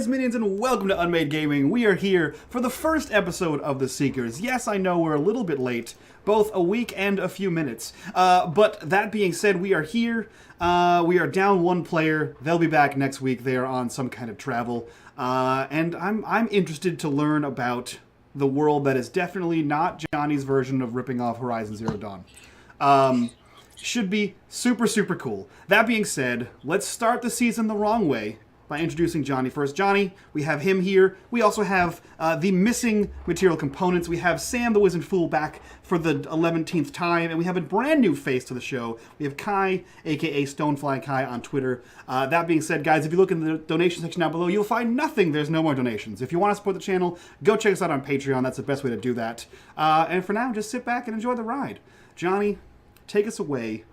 guys, minions, and welcome to unMadeGaming. We are here for the first episode of The Seekers. Yes, I know we're a little bit late, both a week and a few minutes. But that being said, we are here. We are down one player. They'll be back next week. They are on some kind of travel. And I'm interested to learn about the world that is definitely not Johnny's version of ripping off Horizon Zero Dawn. Should be super, super cool. That being said, let's start the season the wrong way by introducing Johnny first. Johnny, we have him here. We also have the missing material components. We have Sam the Wizened Fool back for the 11th time, and we have a brand new face to the show. We have Kai, aka Stonefly Kai on Twitter. That being said, guys, if you look in the donation section down below, you'll find nothing. There's no more donations. If you want to support the channel, go check us out on Patreon. That's the best way to do that. And for now, just sit back and enjoy the ride. Johnny, take us away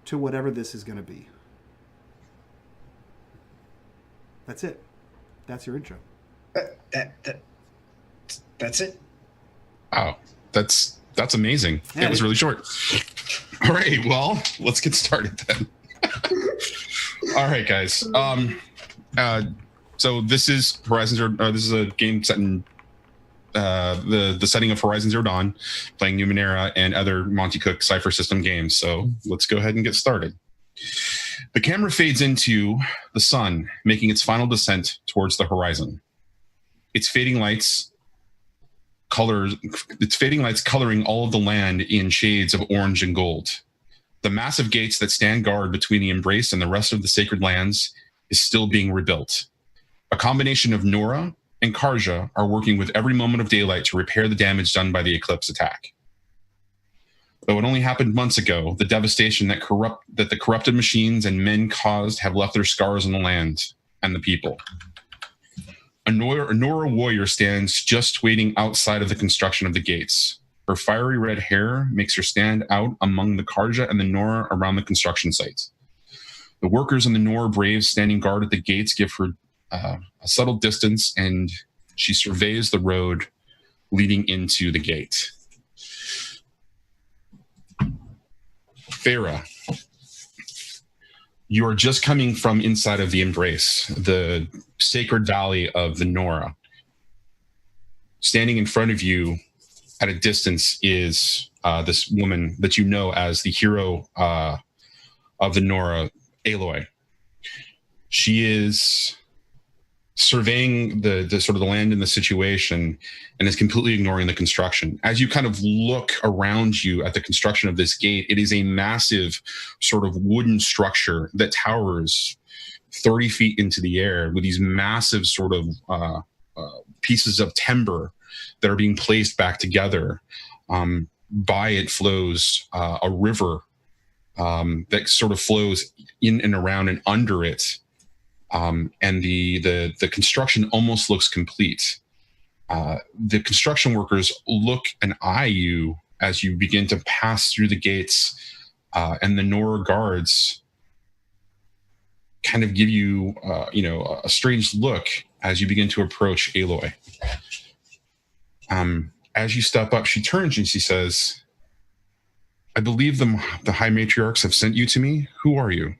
to whatever this is going to be. That's it. That's your intro. That's it. Wow, that's amazing. Yeah, it was really short. All right, well, let's get started then. All right, guys. So this is Horizon Zero. This is a game set in the setting of Horizon Zero Dawn, playing Numenera and other Monty Cook Cypher System games. So let's go ahead and get started. The camera fades into the sun, making its final descent towards the horizon. Its fading lights coloring all of the land in shades of orange and gold. The massive gates that stand guard between the Embrace and the rest of the sacred lands is still being rebuilt. A combination of Nora and Karja are working with every moment of daylight to repair the damage done by the Eclipse attack. Though it only happened months ago, the devastation that the corrupted machines and men caused have left their scars on the land and the people. A Nora warrior stands just waiting outside of the construction of the gates. Her fiery red hair makes her stand out among the Karja and the Nora around the construction site. The workers and the Nora braves standing guard at the gates give her a subtle distance, and she surveys the road leading into the gate. Farah, you are just coming from inside of the Embrace, the sacred valley of the Nora. Standing in front of you at a distance is this woman that you know as the hero of the Nora, Aloy. She is surveying the sort of the land and the situation and is completely ignoring the construction. As you kind of look around you at the construction of this gate, it is a massive sort of wooden structure that towers 30 feet into the air with these massive sort of pieces of timber that are being placed back together. By it flows a river that sort of flows in and around and under it. And the construction almost looks complete. The construction workers look and eye you as you begin to pass through the gates, and the Nora guards kind of give you, a strange look as you begin to approach Aloy. As you step up, she turns and she says, "I believe the High Matriarchs have sent you to me. Who are you?"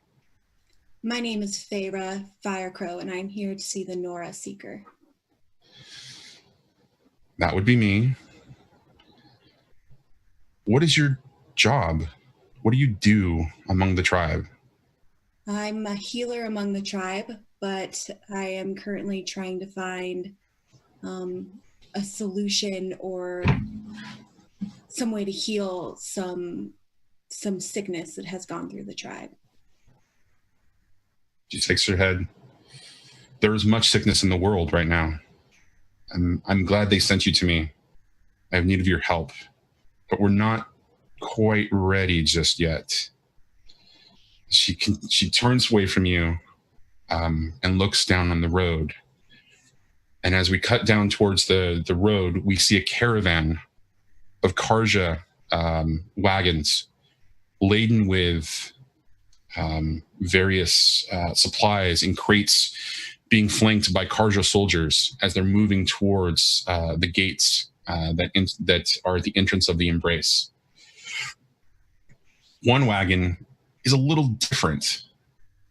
My name is Farah Firecrow, and I'm here to see the Nora Seeker. That would be me. What is your job? What do you do among the tribe? I'm a healer among the tribe, but I am currently trying to find a solution or some way to heal some sickness that has gone through the tribe. She shakes her head. There is much sickness in the world right now. I'm glad they sent you to me. I have need of your help, but we're not quite ready just yet. She turns away from you and looks down on the road. And as we cut down towards the road, we see a caravan of Karja wagons laden with various supplies in crates being flanked by Karja soldiers as they're moving towards the gates that are at the entrance of the Embrace. One wagon is a little different.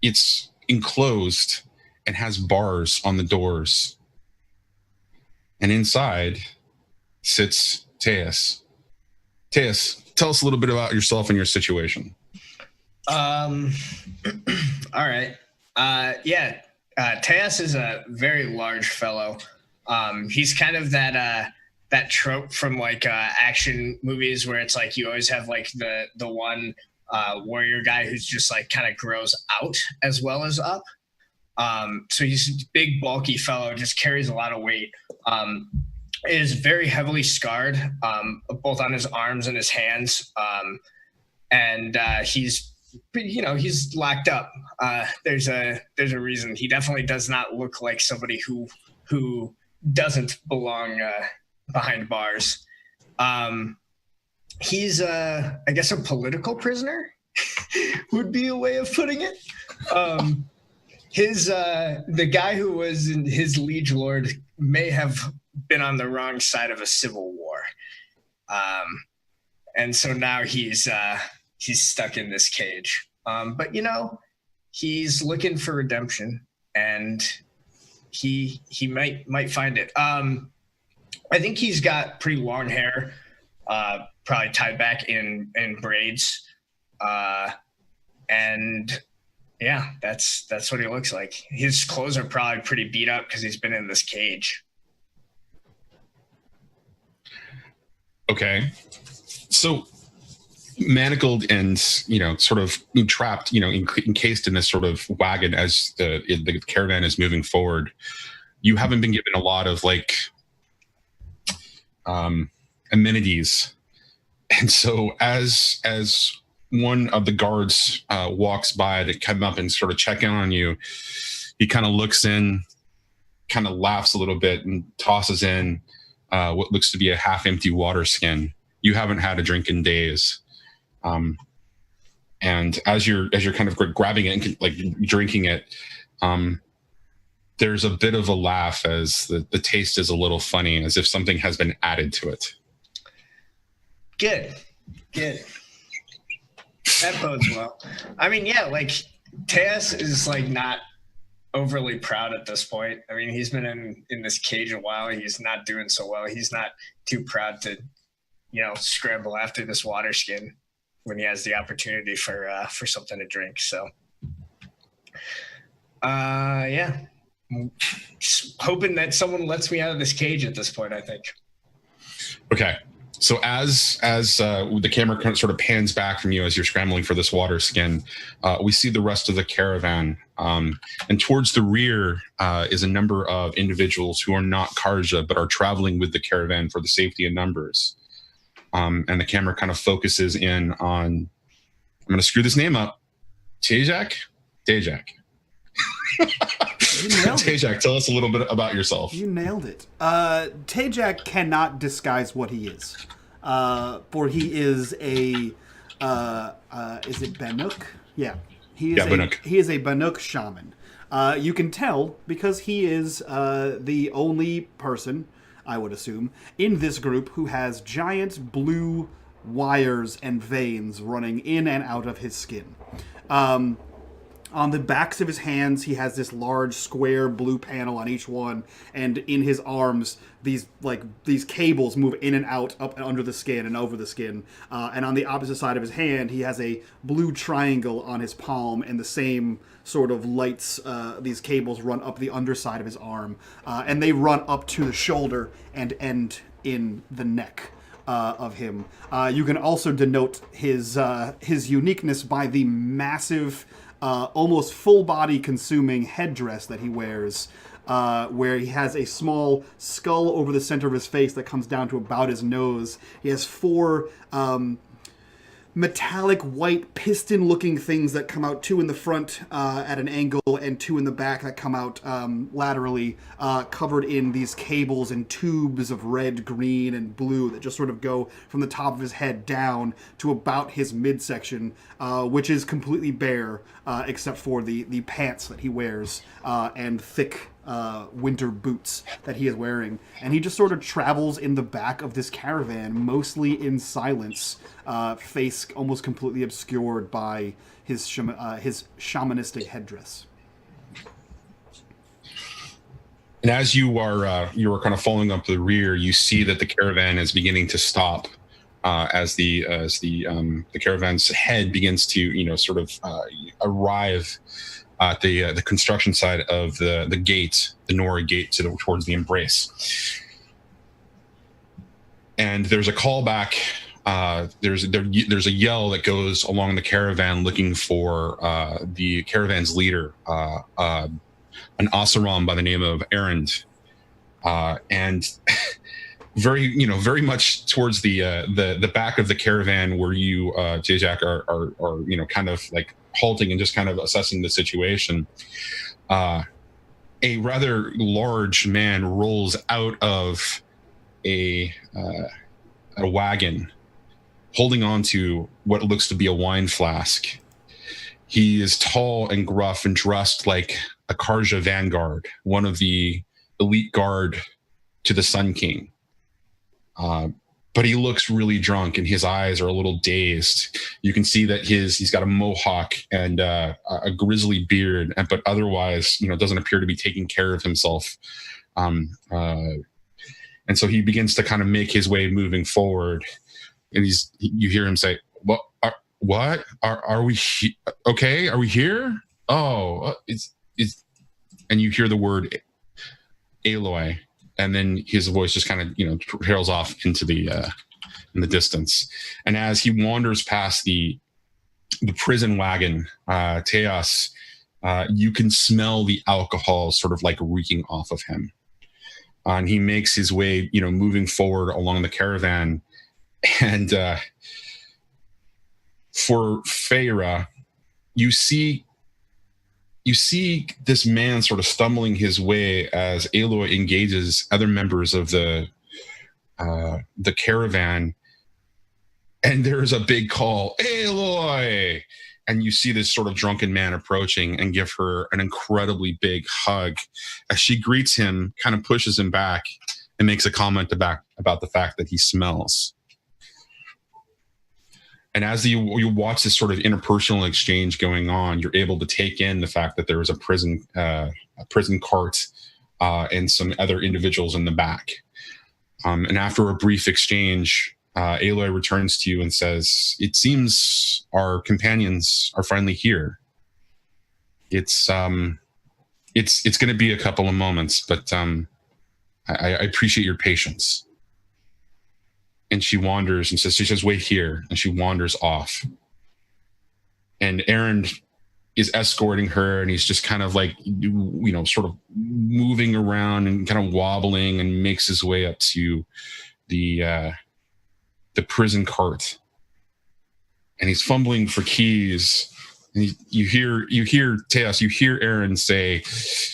It's enclosed and has bars on the doors. And inside sits Tues. Tues, tell us a little bit about yourself and your situation. All right. Tues is a very large fellow. He's kind of that trope from like action movies where it's like you always have like the one warrior guy who's just like kind of grows out as well as up. So he's a big, bulky fellow, just carries a lot of weight. Is very heavily scarred, both on his arms and his hands. And he's locked up. There's a reason. He definitely does not look like somebody who doesn't belong behind bars. He's I guess a political prisoner would be a way of putting it. The guy who was his liege lord may have been on the wrong side of a civil war. And so now he's stuck in this cage. But he's looking for redemption, and he might find it. I think he's got pretty long hair, probably tied back in braids. And yeah, that's what he looks like. His clothes are probably pretty beat up because he's been in this cage. Okay. So manacled and, sort of trapped, encased in this sort of wagon as the caravan is moving forward, you haven't been given a lot of like amenities. And so as one of the guards walks by to come up and sort of check in on you, he kind of looks in, kind of laughs a little bit and tosses in what looks to be a half-empty water skin. You haven't had a drink in days. And as you're kind of grabbing it and like drinking it, there's a bit of a laugh as the taste is a little funny, as if something has been added to it. Good. That bodes well. I mean, yeah, like Tues is like not overly proud at this point. I mean, he's been in this cage a while. He's not doing so well. He's not too proud to, scramble after this water skin when he has the opportunity for something to drink. So, yeah, just hoping that someone lets me out of this cage at this point, I think. Okay. So as the camera kind of sort of pans back from you as you're scrambling for this water skin, we see the rest of the caravan. And towards the rear is a number of individuals who are not Karja, but are traveling with the caravan for the safety in numbers. And the camera kind of focuses in on, I'm going to screw this name up, Tejak? Tejak. Tejak, tell us a little bit about yourself. You nailed it. Tejak cannot disguise what he is. For he is a, is it Banuk? Yeah. He is a Banuk shaman. You can tell because he is the only person, I would assume, in this group who has giant blue wires and veins running in and out of his skin. On the backs of his hands, he has this large square blue panel on each one, and in his arms, these cables move in and out, up and under the skin and over the skin. And on the opposite side of his hand, he has a blue triangle on his palm, and the same sort of lights. These cables run up the underside of his arm, and they run up to the shoulder and end in the neck of him. You can also denote his uniqueness by the massive, almost full-body consuming headdress that he wears, where he has a small skull over the center of his face that comes down to about his nose. He has four metallic white piston-looking things that come out, two in the front at an angle and two in the back that come out laterally, covered in these cables and tubes of red, green, and blue that just sort of go from the top of his head down to about his midsection, which is completely bare except for the pants that he wears and thick winter boots that he is wearing. And he just sort of travels in the back of this caravan, mostly in silence, face almost completely obscured by his shamanistic headdress. And as you are kind of following up the rear, you see that the caravan is beginning to stop as the caravan's head begins to sort of arrive at the construction side of the gate, the Nora gate towards the embrace. And there's a callback. There's a yell that goes along the caravan looking for the caravan's leader, an Oseram by the name of Erend, and very much towards the back of the caravan where you, Jajak, are kind of like halting and just kind of assessing the situation. A rather large man rolls out of a wagon, holding on to what looks to be a wine flask. He is tall and gruff and dressed like a Karja vanguard, one of the elite guard to the Sun King. But he looks really drunk and his eyes are a little dazed. You can see that he's got a mohawk and a grizzly beard, but otherwise, doesn't appear to be taking care of himself. And so he begins to kind of make his way moving forward. And you hear him say, "What? Are we okay? Are we here? Oh, it's." And you hear the word Aloy, and then his voice just kind of trails off into in the distance. And as he wanders past the prison wagon, Tues, you can smell the alcohol sort of like reeking off of him. And he makes his way, moving forward along the caravan. And for Feyre, you see this man sort of stumbling his way as Aloy engages other members of the caravan, and there's a big call, "Aloy!" And you see this sort of drunken man approaching and give her an incredibly big hug. As she greets him, kind of pushes him back and makes a comment about the fact that he smells. And as you watch this sort of interpersonal exchange going on, you're able to take in the fact that there was a prison cart and some other individuals in the back. And after a brief exchange, Aloy returns to you and says, "It seems our companions are finally here. It's going to be a couple of moments, but I appreciate your patience." And she wanders and she says, "Wait here." And she wanders off. And Erend is escorting her, and he's just kind of like, sort of moving around and kind of wobbling, and makes his way up to the prison cart. And he's fumbling for keys. And you hear Tues, you hear Erend say,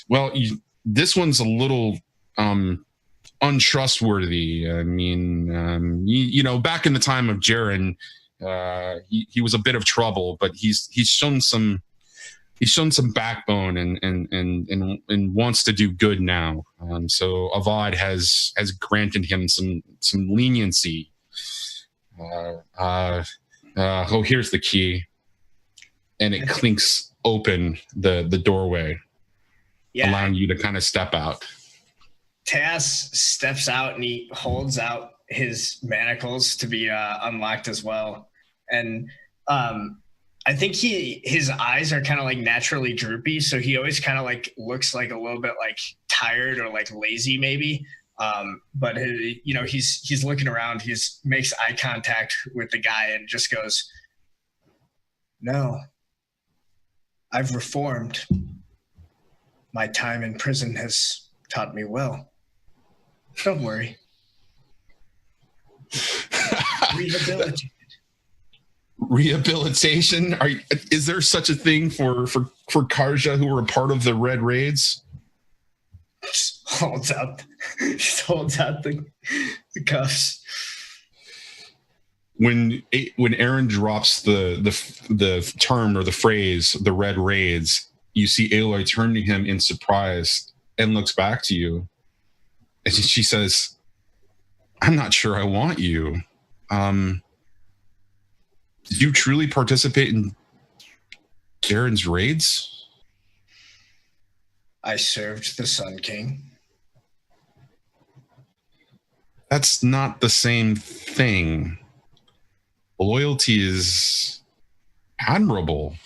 "Well, this one's a little untrustworthy. I mean, back in the time of Jaren, he was a bit of trouble, but he's shown some backbone and wants to do good now. So Avad has granted him some leniency. Here's the key," and it clinks open the doorway, allowing you to kind of step out. Tues steps out and he holds out his manacles to be unlocked as well. And I think his eyes are kind of like naturally droopy, so he always kind of like looks like a little bit like tired or like lazy maybe. But he's looking around. He makes eye contact with the guy and just goes, "No, I've reformed. My time in prison has taught me well. Don't worry." Rehabilitation? Is there such a thing for Karja who were a part of the Red Raids? Just holds out the cuffs. When Erend drops the term or the phrase, the Red Raids, you see Aloy turn to him in surprise and looks back to you. And she says, "I'm not sure I want you. Did you truly participate in Jaren's raids?" "I served the Sun King. That's not the same thing. Loyalty is admirable,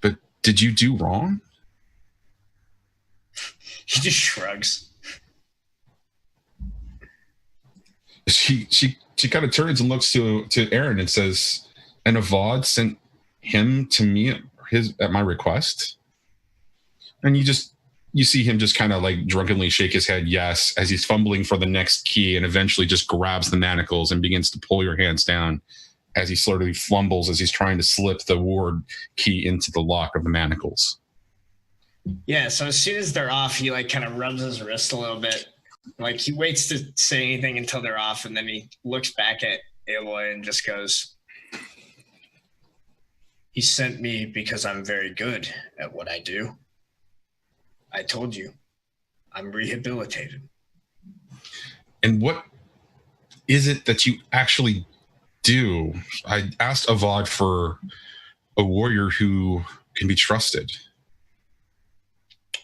but did you do wrong? He just shrugs. She kind of turns and looks to Aaron and says, "And Avad sent him to me at my request." And you see him just kind of like drunkenly shake his head yes as he's fumbling for the next key and eventually just grabs the manacles and begins to pull your hands down as he slowly fumbles as he's trying to slip the ward key into the lock of the manacles. Yeah, so as soon as they're off, he like kind of rubs his wrist a little bit. Like he waits to say anything until they're off, and then he looks back at Aloy and just goes, "He sent me because I'm very good at what I do. I told you, I'm rehabilitated." And what is it that you actually do? I asked Avad for a warrior who can be trusted.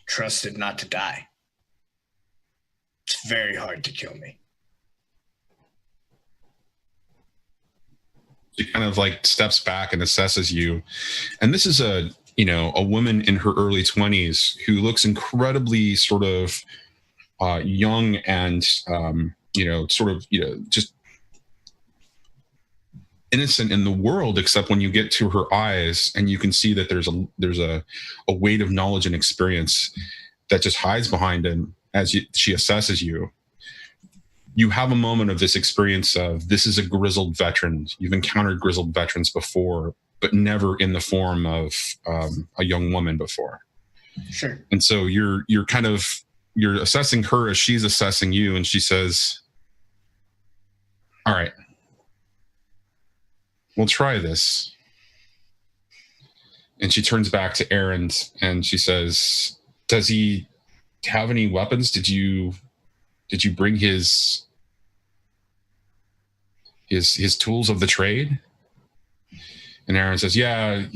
Trusted not to die. It's very hard to kill me. She kind of like steps back and assesses you. And this is a woman in her early 20s who looks incredibly sort of young and, just innocent in the world, except when you get to her eyes and you can see that there's a weight of knowledge and experience that just hides behind him as she assesses you. You have a moment of this experience of, this is a grizzled veteran. You've encountered grizzled veterans before, but never in the form of a young woman before. Sure. And so you're assessing her as she's assessing you, and she says, "All right, we'll try this." And she turns back to Aaron and she says, "Does he have any weapons? Did you bring his tools of the trade?" And Aaron says, "Yeah,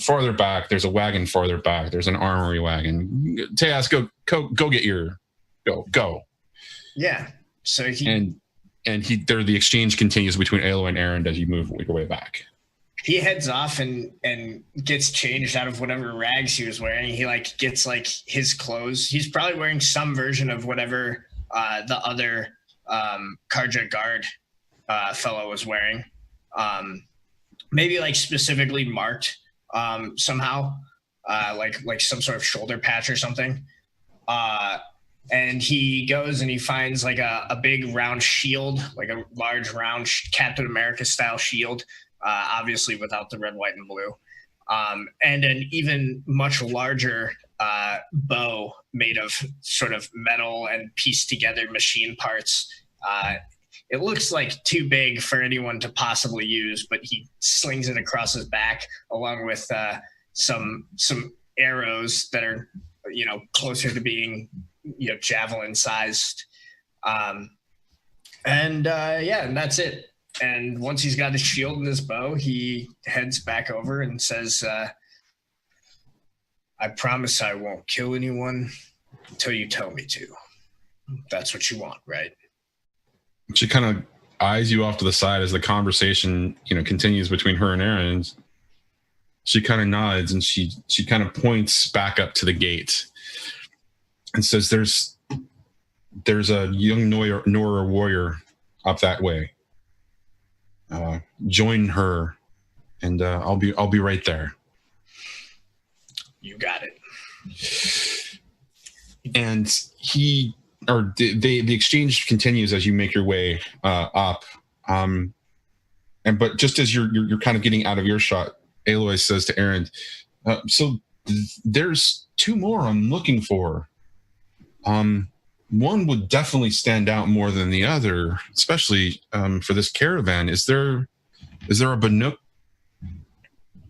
farther back, there's a wagon farther back. There's an armory wagon. Tues, go get your go." Yeah. So the exchange continues between Aloy and Aaron as you move your way back. He heads off and gets changed out of whatever rags he was wearing. He like gets like his clothes. He's probably wearing some version of whatever the other Karja guard fellow was wearing. Maybe like specifically marked somehow, like some sort of shoulder patch or something. And he goes and he finds like a big round shield, like a large round Captain America style shield, obviously without the red, white, and blue. And an even much larger bow made of sort of metal and pieced together machine parts. It looks like too big for anyone to possibly use, but he slings it across his back along with some arrows that are, closer to being, javelin sized. And that's it. And once he's got his shield and his bow, he heads back over and says, "I promise I won't kill anyone until you tell me to. That's what you want, right?" She kind of eyes you off to the side as the conversation, continues between her and Aaron. She kind of nods and she kind of points back up to the gate and says, "There's a young Nora warrior up that way. Join her, and I'll be right there." You got it. And the exchange continues as you make your way up. But just as you're kind of getting out of earshot, Aloy says to Aaron, "So there's two more I'm looking for. One would definitely stand out more than the other, especially for this caravan. Is there a Banuk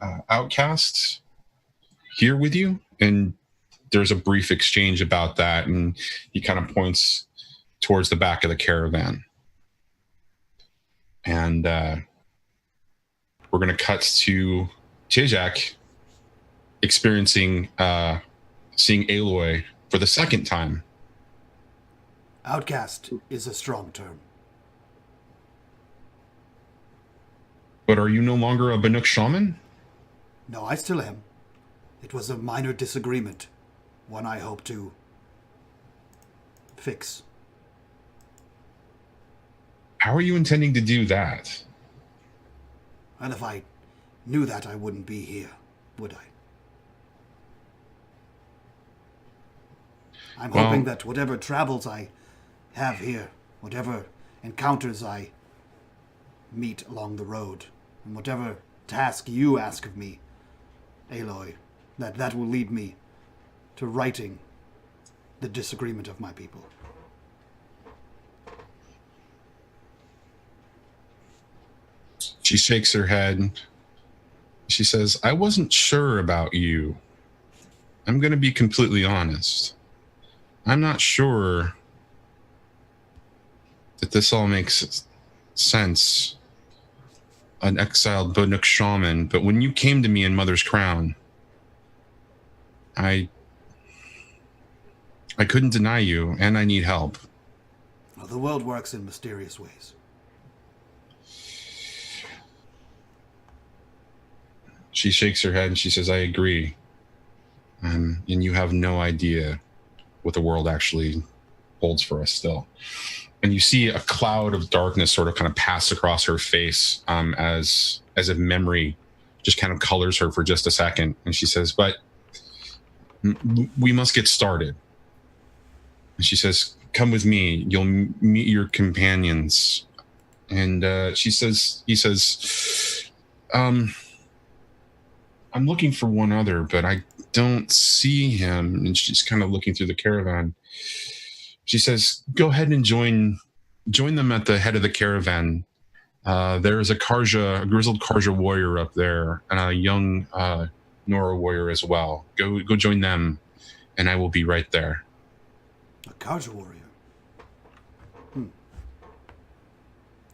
outcast here with you?" And there's a brief exchange about that, and he kind of points towards the back of the caravan. And we're going to cut to Tejak experiencing seeing Aloy for the second time. Outcast is a strong term. But are you no longer a Banuk shaman? No, I still am. It was a minor disagreement, one I hope to fix. How are you intending to do that? And if I knew that, I wouldn't be here, would I? I'm hoping that whatever travels I have here, whatever encounters I meet along the road, and whatever task you ask of me, Aloy, that will lead me to righting the disagreement of my people. She shakes her head. She says, I wasn't sure about you. I'm going to be completely honest. I'm not sure that this all makes sense. An exiled Banuk shaman, but when you came to me in Mother's Crown, I couldn't deny you, and I need help. Well, the world works in mysterious ways. She shakes her head and she says, I agree. And you have no idea what the world actually holds for us still. And you see a cloud of darkness sort of kind of pass across her face as if memory just kind of colors her for just a second. And she says, but we must get started. And she says, come with me. You'll meet your companions. And he says, I'm looking for one other, but I don't see him. And she's kind of looking through the caravan. She says, go ahead and join them at the head of the caravan. There is a grizzled Karja warrior up there, and a young Nora warrior as well. Go join them, and I will be right there. A Karja warrior?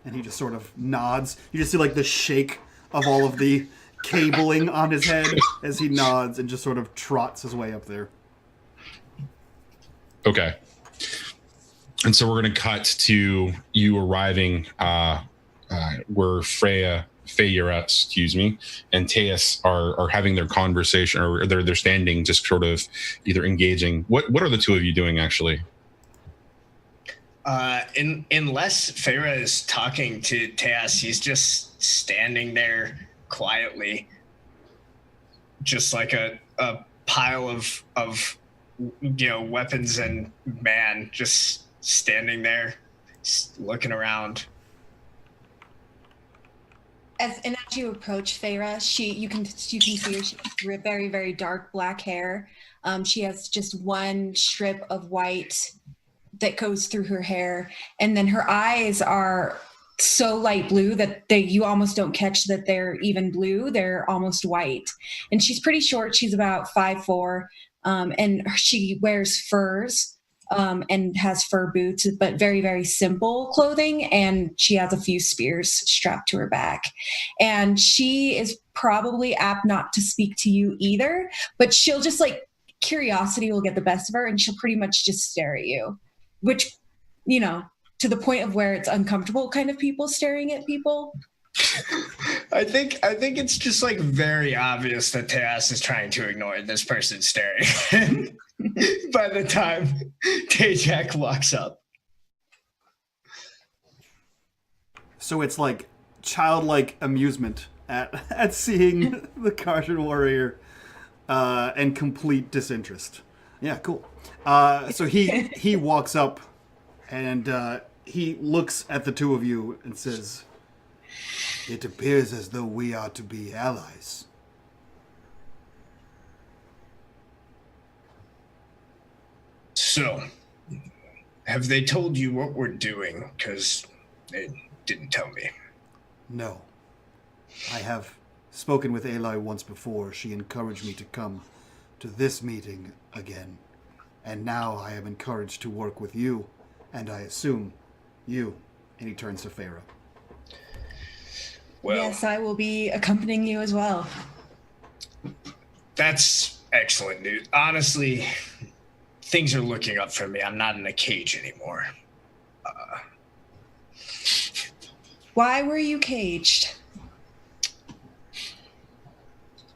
And he just sort of nods. You just see like the shake of all of the cabling on his head as he nods and just sort of trots his way up there. Okay. And so we're going to cut to you arriving where Freya, excuse me, and Tues are having their conversation, or they're standing just sort of either engaging. What are the two of you doing actually? Unless Freya is talking to Tues, he's just standing there quietly, just like a pile of weapons and man, just standing there, looking around. As you approach Feyre, you can see her. She has very, very dark black hair. She has just one strip of white that goes through her hair, and then her eyes are so light blue that you almost don't catch that they're even blue. They're almost white, and she's pretty short. She's about 5'4", and she wears furs. And has fur boots, but very, very simple clothing. And she has a few spears strapped to her back. And she is probably apt not to speak to you either, but she'll just curiosity will get the best of her, and she'll pretty much just stare at you, which, to the point of where it's uncomfortable kind of people staring at people. I think it's just very obvious that Tues is trying to ignore this person staring. By the time Tajak walks up. So it's like childlike amusement at seeing the Karja warrior and complete disinterest. Yeah, cool. So he walks up and he looks at the two of you and says, it appears as though we are to be allies. So, have they told you what we're doing? Because they didn't tell me. No. I have spoken with Aloy once before. She encouraged me to come to this meeting again. And now I am encouraged to work with you, and I assume you. And he turns to Feyre. Well, yes, I will be accompanying you as well. That's excellent news. Honestly, things are looking up for me. I'm not in a cage anymore. Why were you caged?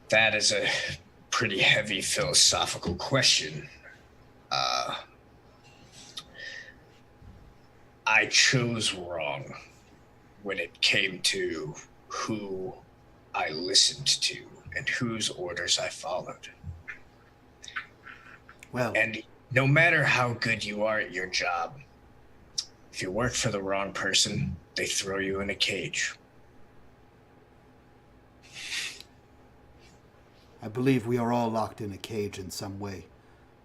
That is a pretty heavy philosophical question. I chose wrong when it came to who I listened to and whose orders I followed. Well, and no matter how good you are at your job, if you work for the wrong person, they throw you in a cage. I believe we are all locked in a cage in some way,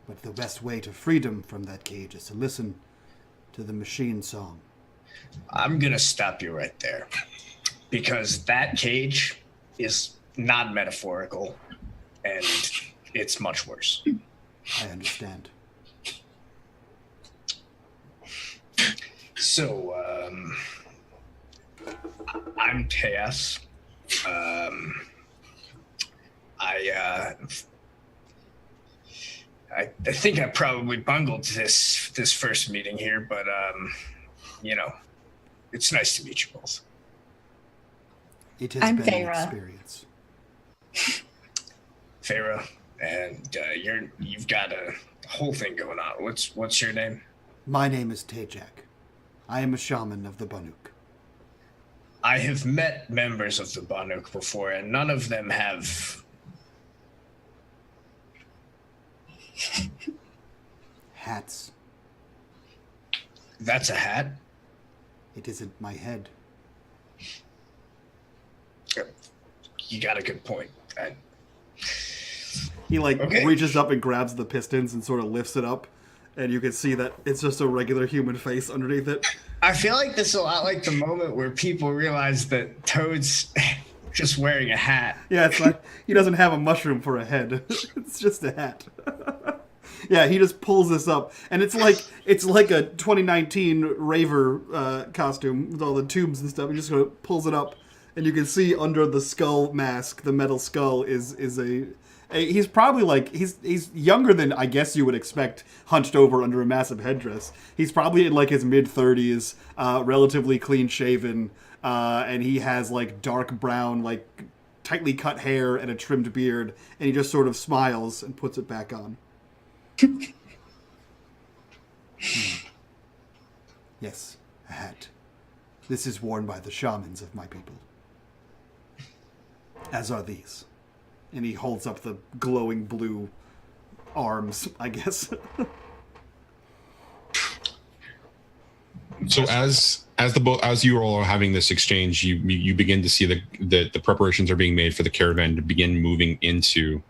but the best way to freedom from that cage is to listen to the machine song. I'm going to stop you right there, because that cage is not metaphorical, and it's much worse. I understand. So, I'm Tues. I think I probably bungled this first meeting here, but it's nice to meet you both. It has I'm been an Feyre. experience. Farah, and you've got a whole thing going on. What's your name? My name is Tejak. I am a shaman of the Banuk. I have met members of the Banuk before, and none of them have. Hats. That's a hat? It isn't my head. You got a good point. He Okay. reaches up and grabs the pistons and sort of lifts it up, and you can see that it's just a regular human face underneath it. I feel like this is a lot like the moment where people realize that Toad's just wearing a hat. Yeah, it's like he doesn't have a mushroom for a head. It's just a hat. Yeah, he just pulls this up, and it's like a 2019 raver costume with all the tubes and stuff. He just sort of pulls it up, and you can see under the skull mask, the metal skull is a he's probably he's younger than I guess you would expect, hunched over under a massive headdress. He's probably in his mid-30s, relatively clean shaven, and he has dark brown, tightly cut hair and a trimmed beard, and he just sort of smiles and puts it back on. Yes, a hat. This is worn by the shamans of my people. As are these. And he holds up the glowing blue arms, I guess. So as you all are having this exchange, you begin to see the preparations are being made for the caravan to begin moving into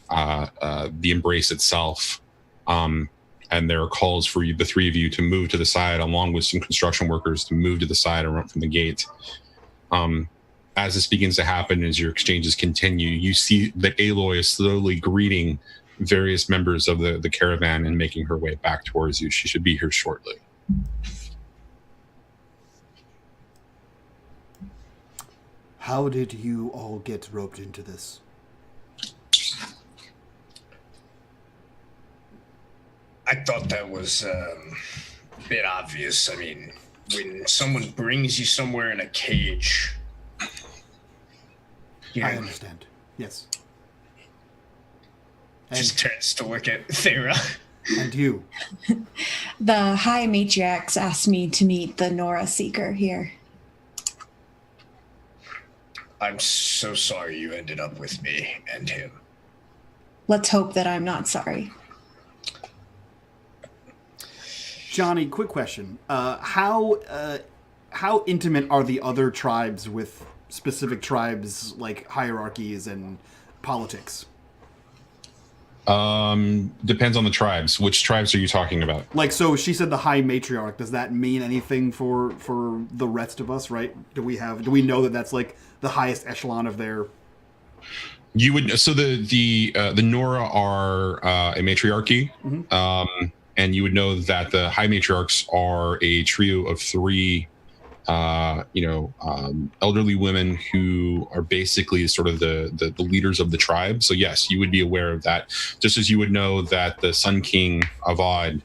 the embrace itself. And there are calls for the three of you to move to the side, along with some construction workers to move to the side and run from the gate. As this begins to happen, as your exchanges continue, you see that Aloy is slowly greeting various members of the caravan and making her way back towards you. She should be here shortly. How did you all get roped into this? I thought that was a bit obvious. I mean, when someone brings you somewhere in a cage... I understand. Yes. Just turns to look at Thera. And you. The High Matriarchs asked me to meet the Nora Seeker here. I'm so sorry you ended up with me and him. Let's hope that I'm not sorry. Johnny, quick question. How intimate are the other tribes with specific tribes, hierarchies and politics? Depends on the tribes. Which tribes are you talking about? So she said the High Matriarch. Does that mean anything for the rest of us, right? Do we know that that's the highest echelon of their... You would... So the Nora are a matriarchy. Mm-hmm. And you would know that the High Matriarchs are a trio of three elderly women who are basically sort of the leaders of the tribe. So yes, you would be aware of that. Just as you would know that the Sun King Avad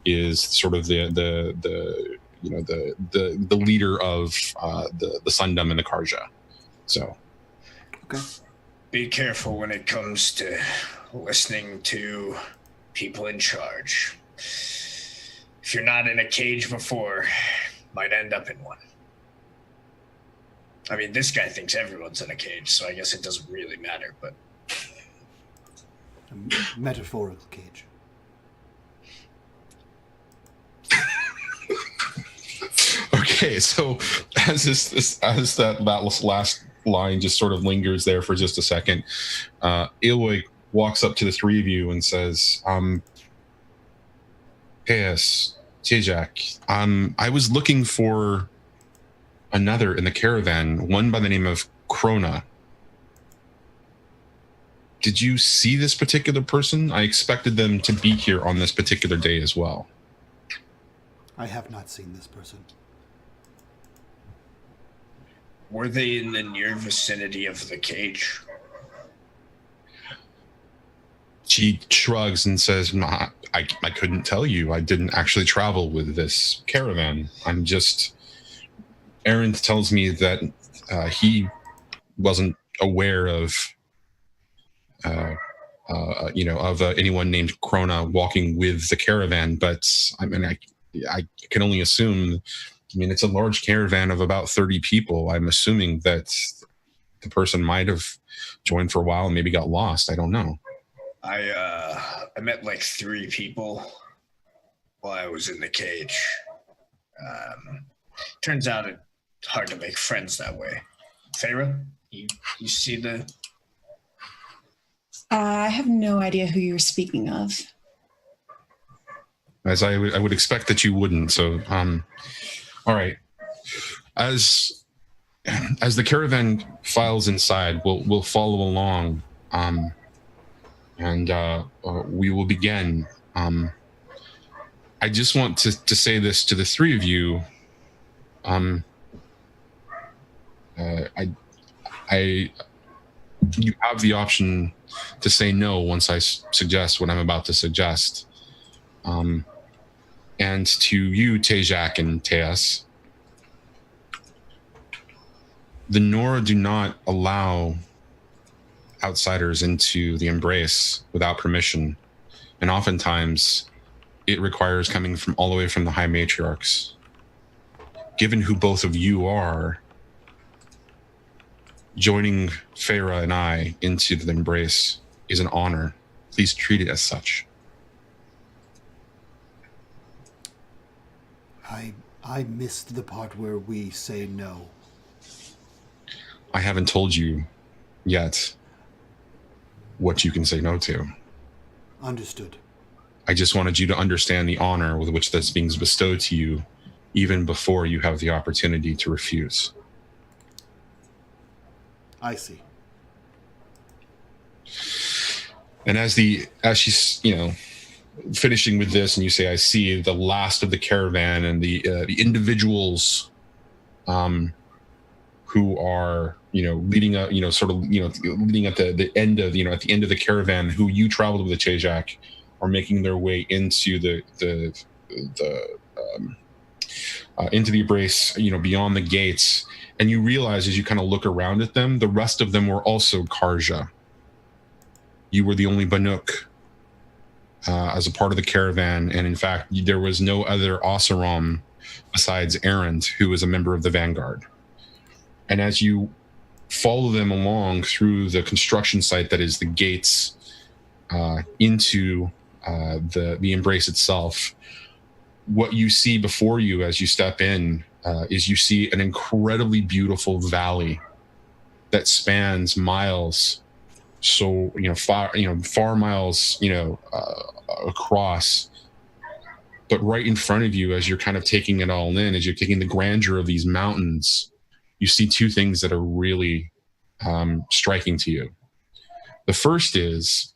is sort of the the leader of the Sundom and the Karja. So, Okay. Be careful when it comes to listening to people in charge. If you're not in a cage before, might end up in one. I mean, this guy thinks everyone's in a cage, so I guess it doesn't really matter, but... A metaphorical cage. Okay, so as that last line just sort of lingers there for just a second, Ilwig walks up to the three of you and says, Yes, Tejak, I was looking for another in the caravan, one by the name of Krona. Did you see this particular person? I expected them to be here on this particular day as well. I have not seen this person. Were they in the near vicinity of the cage? She shrugs and says, I couldn't tell you. I didn't actually travel with this caravan. I'm just... Aaron tells me that he wasn't aware of, anyone named Krona walking with the caravan. But I mean, I can only assume. I mean, it's a large caravan of about 30 people. I'm assuming that the person might have joined for a while and maybe got lost. I don't know. I met like 3 people while I was in the cage. Turns out it's hard to make friends that way. Farah, you see the... I have no idea who you're speaking of. As I would expect that you wouldn't. So, all right. As the caravan files inside, we'll follow along, and we will begin. I just want to say this to the three of you. You have the option to say no once I suggest what I'm about to suggest. And to you, Tejak and Teas, the Nora do not allow outsiders into the embrace without permission. And oftentimes, it requires coming from all the way from the High Matriarchs. Given who both of you are, joining Farah and I into the embrace is an honor. Please treat it as such. I missed the part where we say no. I haven't told you yet what you can say no to. Understood. I just wanted you to understand the honor with which that's being bestowed to you, even before you have the opportunity to refuse. I see. And as she's, finishing with this, and you say, I see the last of the caravan and the individuals who are, leading up, leading at the end of, at the end of the caravan, who you traveled with the Tejak, are making their way into into the embrace, beyond the gates. And you realize as you kind of look around at them, the rest of them were also Karja. You were the only Banuk as a part of the caravan. And in fact, there was no other Oseram besides Erend, who was a member of the Vanguard. And as you follow them along through the construction site that is the gates into the embrace itself, what you see before you as you step in is you see an incredibly beautiful valley that spans miles. So, far miles, across. But right in front of you, as you're kind of taking it all in, as you're taking the grandeur of these mountains, you see 2 things that are really striking to you. The first is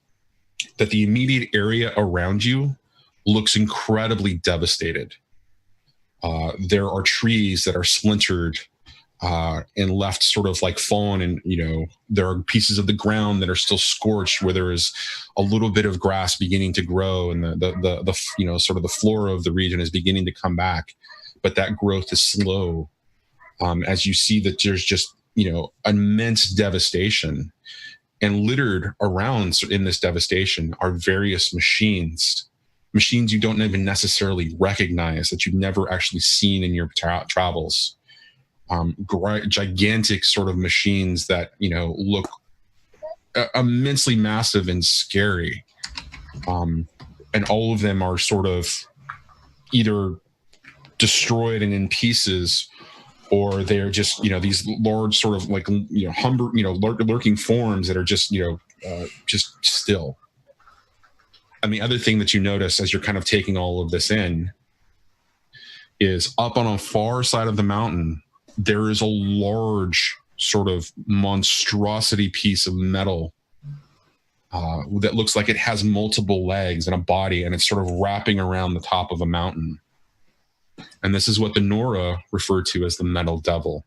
that the immediate area around you looks incredibly devastated. There are trees that are splintered and left sort of like fallen, and there are pieces of the ground that are still scorched where there is a little bit of grass beginning to grow, and the sort of the flora of the region is beginning to come back. but that growth is slow. As you see that there's just, immense devastation, and littered around in this devastation are various machines you don't even necessarily recognize, that you've never actually seen in your travels. Gigantic sort of machines that, look immensely massive and scary. And all of them are sort of either destroyed and in pieces, or they're just, these large sort of like, lurking forms that are just, just still. And the other thing that you notice as you're kind of taking all of this in is up on a far side of the mountain, there is a large sort of monstrosity piece of metal that looks like it has multiple legs and a body, and it's sort of wrapping around the top of a mountain. And this is what the Nora referred to as the metal devil.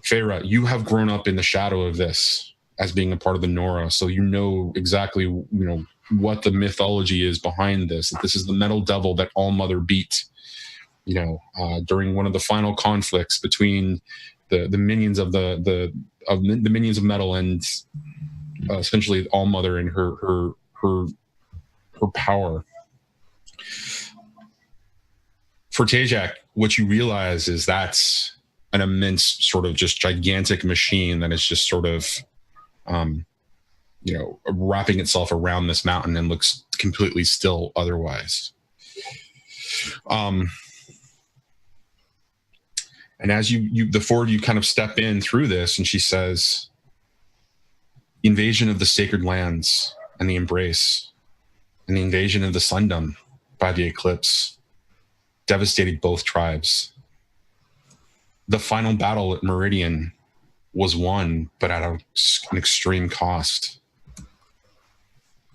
Feyre, you have grown up in the shadow of this as being a part of the Nora, so you know exactly, what the mythology is behind this. That this is the metal devil that All-Mother beat, during one of the final conflicts between the minions of the minions of metal and essentially All-Mother and her power. For Tejak, what you realize is that's an immense sort of just gigantic machine that is just sort of, wrapping itself around this mountain and looks completely still otherwise. And as the four of you kind of step in through this, and she says, the invasion of the sacred lands and the embrace, and the invasion of the Sundom by the eclipse devastated both tribes. The final battle at Meridian was won, but at an extreme cost.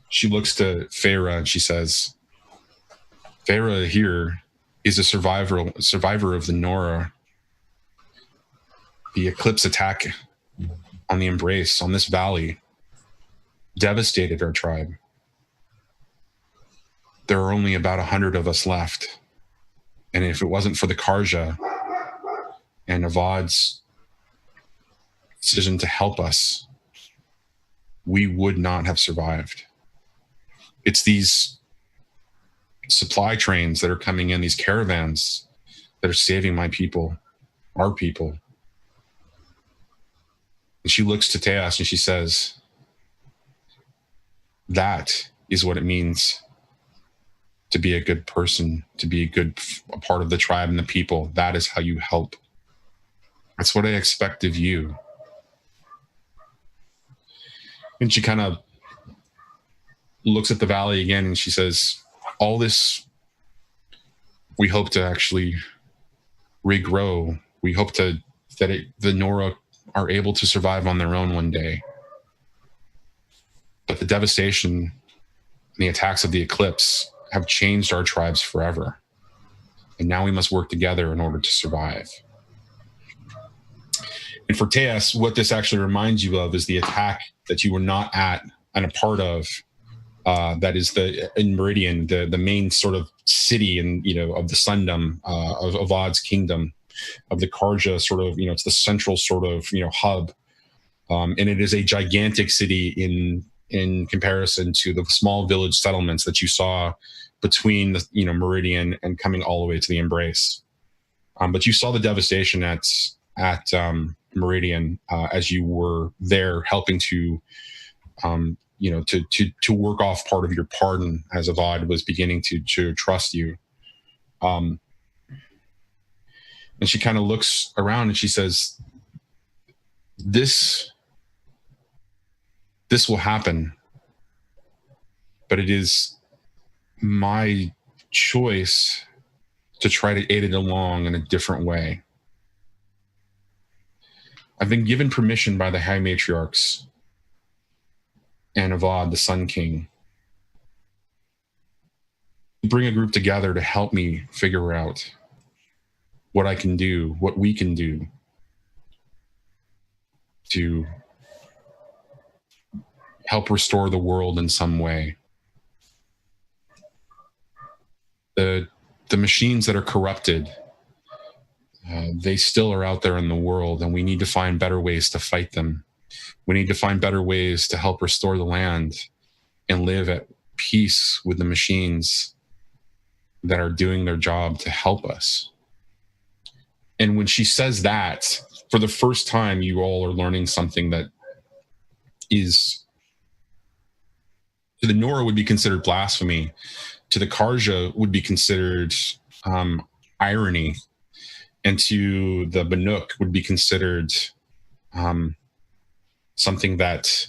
She looks to Feyre and she says, Feyre here is a survivor of the Nora. The eclipse attack on the embrace, on this valley, devastated our tribe. There are only about 100 of us left. And if it wasn't for the Karja and Avad's decision to help us, we would not have survived. It's these supply trains that are coming in, these caravans that are saving my people, our people. And she looks to Teos and she says, that is what it means to be a good person, to be a part of the tribe and the people. That is how you help. That's what I expect of you. And she kind of looks at the valley again and she says, all this, we hope to actually regrow. We hope that the Nora are able to survive on their own one day. But the devastation and the attacks of the eclipse have changed our tribes forever. And now we must work together in order to survive. And for Teos, what this actually reminds you of is the attack that you were not at and a part of. That is in Meridian, the main sort of city of the Sundom, of Avad's kingdom, of the Karja sort of, it's the central sort of, hub. And it is a gigantic city in comparison to the small village settlements that you saw between the, Meridian and coming all the way to the Embrace. But you saw the devastation at Meridian as you were there helping to work off part of your pardon as Avad was beginning to trust you. And she kind of looks around and she says, this will happen, but it is my choice to try to aid it along in a different way. I've been given permission by the High Matriarchs and Avad, the Sun King, to bring a group together to help me figure out what I can do, what we can do to help restore the world in some way. The the machines that are corrupted, they still are out there in the world, and we need to find better ways to fight them. We need to find better ways to help restore the land and live at peace with the machines that are doing their job to help us. And when she says that, for the first time, you all are learning something that is, to the Nora would be considered blasphemy, to the Karja would be considered irony, and to the Banuk would be considered something that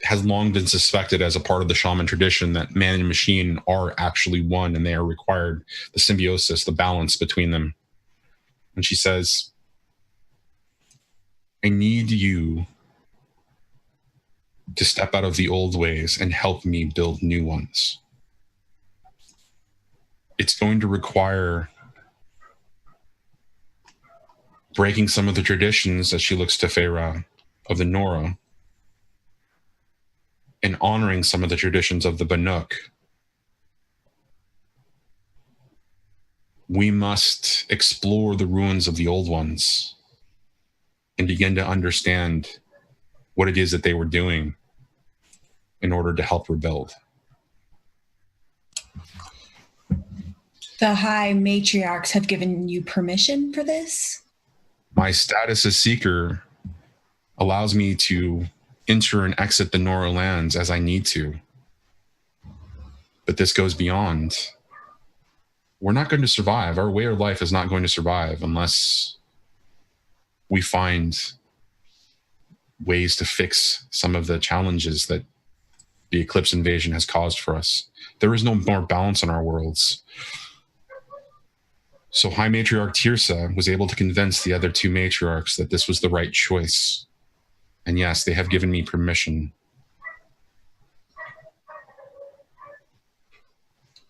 has long been suspected as a part of the shaman tradition, that man and machine are actually one, and they are required, the symbiosis, the balance between them. And she says, I need you to step out of the old ways and help me build new ones. It's going to require breaking some of the traditions, as she looks to Feyre, of the Nora, and honoring some of the traditions of the Banuk. We must explore the ruins of the old ones and begin to understand what it is that they were doing in order to help rebuild. The High Matriarchs have given you permission for this? My status as Seeker allows me to enter and exit the Nora lands as I need to. But this goes beyond. We're not going to survive. Our way of life is not going to survive unless we find ways to fix some of the challenges that the Eclipse invasion has caused for us. There is no more balance in our worlds. So High Matriarch Tirsa was able to convince the other two matriarchs that this was the right choice. And yes, they have given me permission.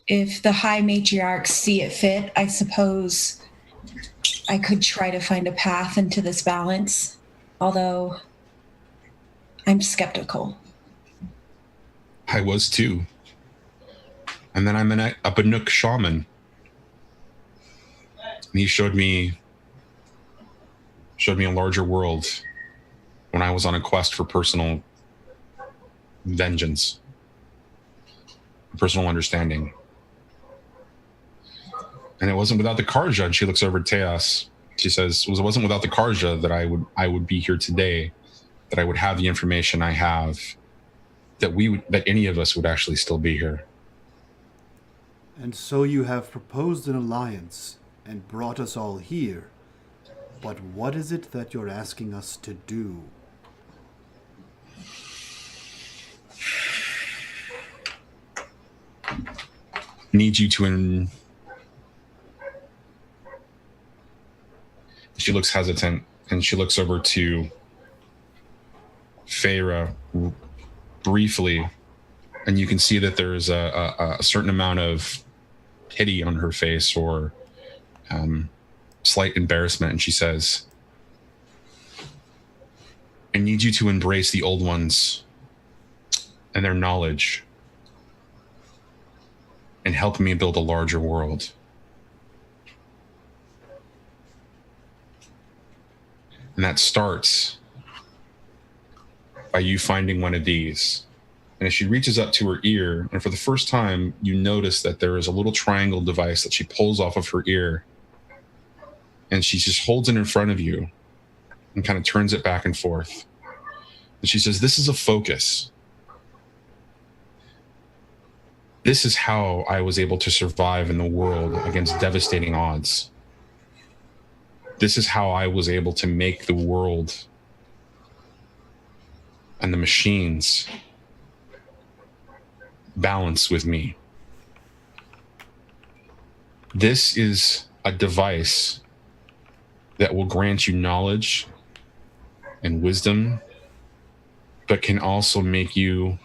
If the High Matriarchs see it fit, I suppose I could try to find a path into this balance, although I'm skeptical. I was too. And then I met a Banuk shaman. And he showed me a larger world when I was on a quest for personal vengeance, personal understanding. And it wasn't without the Karja. And she looks over at Teos. She says, it wasn't without the Karja that I would be here today, that I would have the information I have, that any of us would actually still be here. And so you have proposed an alliance and brought us all here. But what is it that you're asking us to do? Need you to She looks hesitant, and she looks over to Feyre briefly, and you can see that there's a certain amount of pity on her face, or slight embarrassment, and she says, I need you to embrace the old ones and their knowledge and help me build a larger world. And that starts by you finding one of these. And as she reaches up to her ear, and for the first time, you notice that there is a little triangle device that she pulls off of her ear. And she just holds it in front of you and kind of turns it back and forth. And she says, this is a focus. This is how I was able to survive in the world against devastating odds. This is how I was able to make the world and the machines balance with me. This is a device that will grant you knowledge and wisdom, but can also make you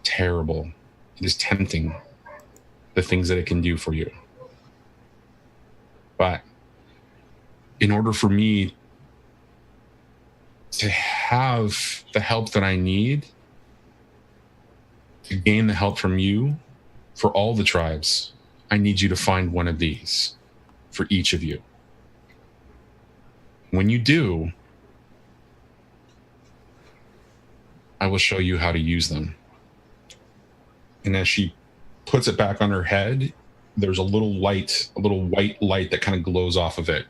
terrible. It is tempting, the things that it can do for you. But in order for me to have the help that I need, to gain the help from you, for all the tribes, I need you to find one of these for each of you. When you do, I will show you how to use them. And as she puts it back on her head, there's a little light, a little white light that kind of glows off of it.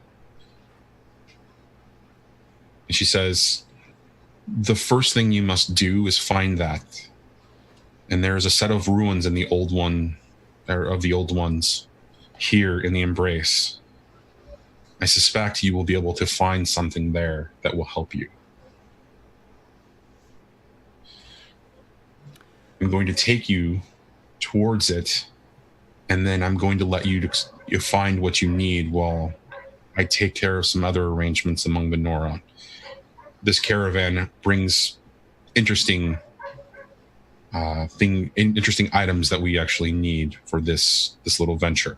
And she says, the first thing you must do is find that. And there is a set of ruins in the old one, or of the old ones, here in the Embrace. I suspect you will be able to find something there that will help you. I'm going to take you towards it, and then I'm going to let you find what you need while I take care of some other arrangements among the Nora. This caravan brings interesting interesting items that we actually need for this little venture.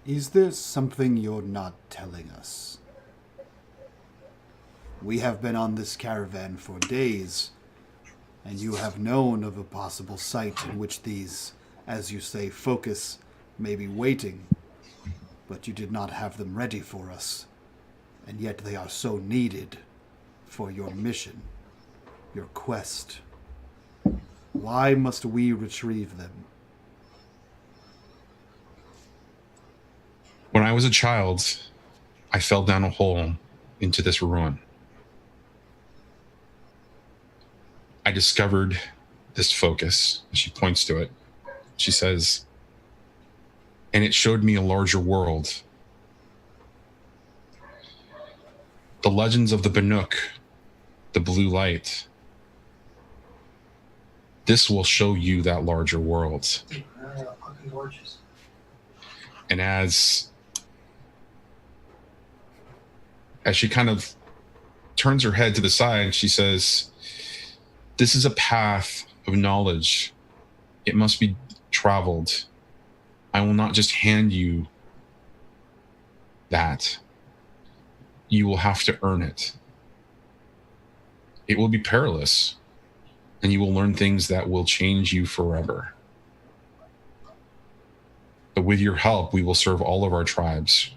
Is there something you're not telling us? We have been on this caravan for days, and you have known of a possible site in which these, as you say, focus may be waiting, but you did not have them ready for us, and yet they are so needed for your mission, your quest. Why must we retrieve them? When I was a child, I fell down a hole into this ruin. I discovered this focus. She points to it. She says, and it showed me a larger world. The legends of the Banuk, the blue light. This will show you that larger world. And as she kind of turns her head to the side, she says, this is a path of knowledge. It must be traveled. I will not just hand you that. You will have to earn it. It will be perilous, and you will learn things that will change you forever. But with your help, we will serve all of our tribes,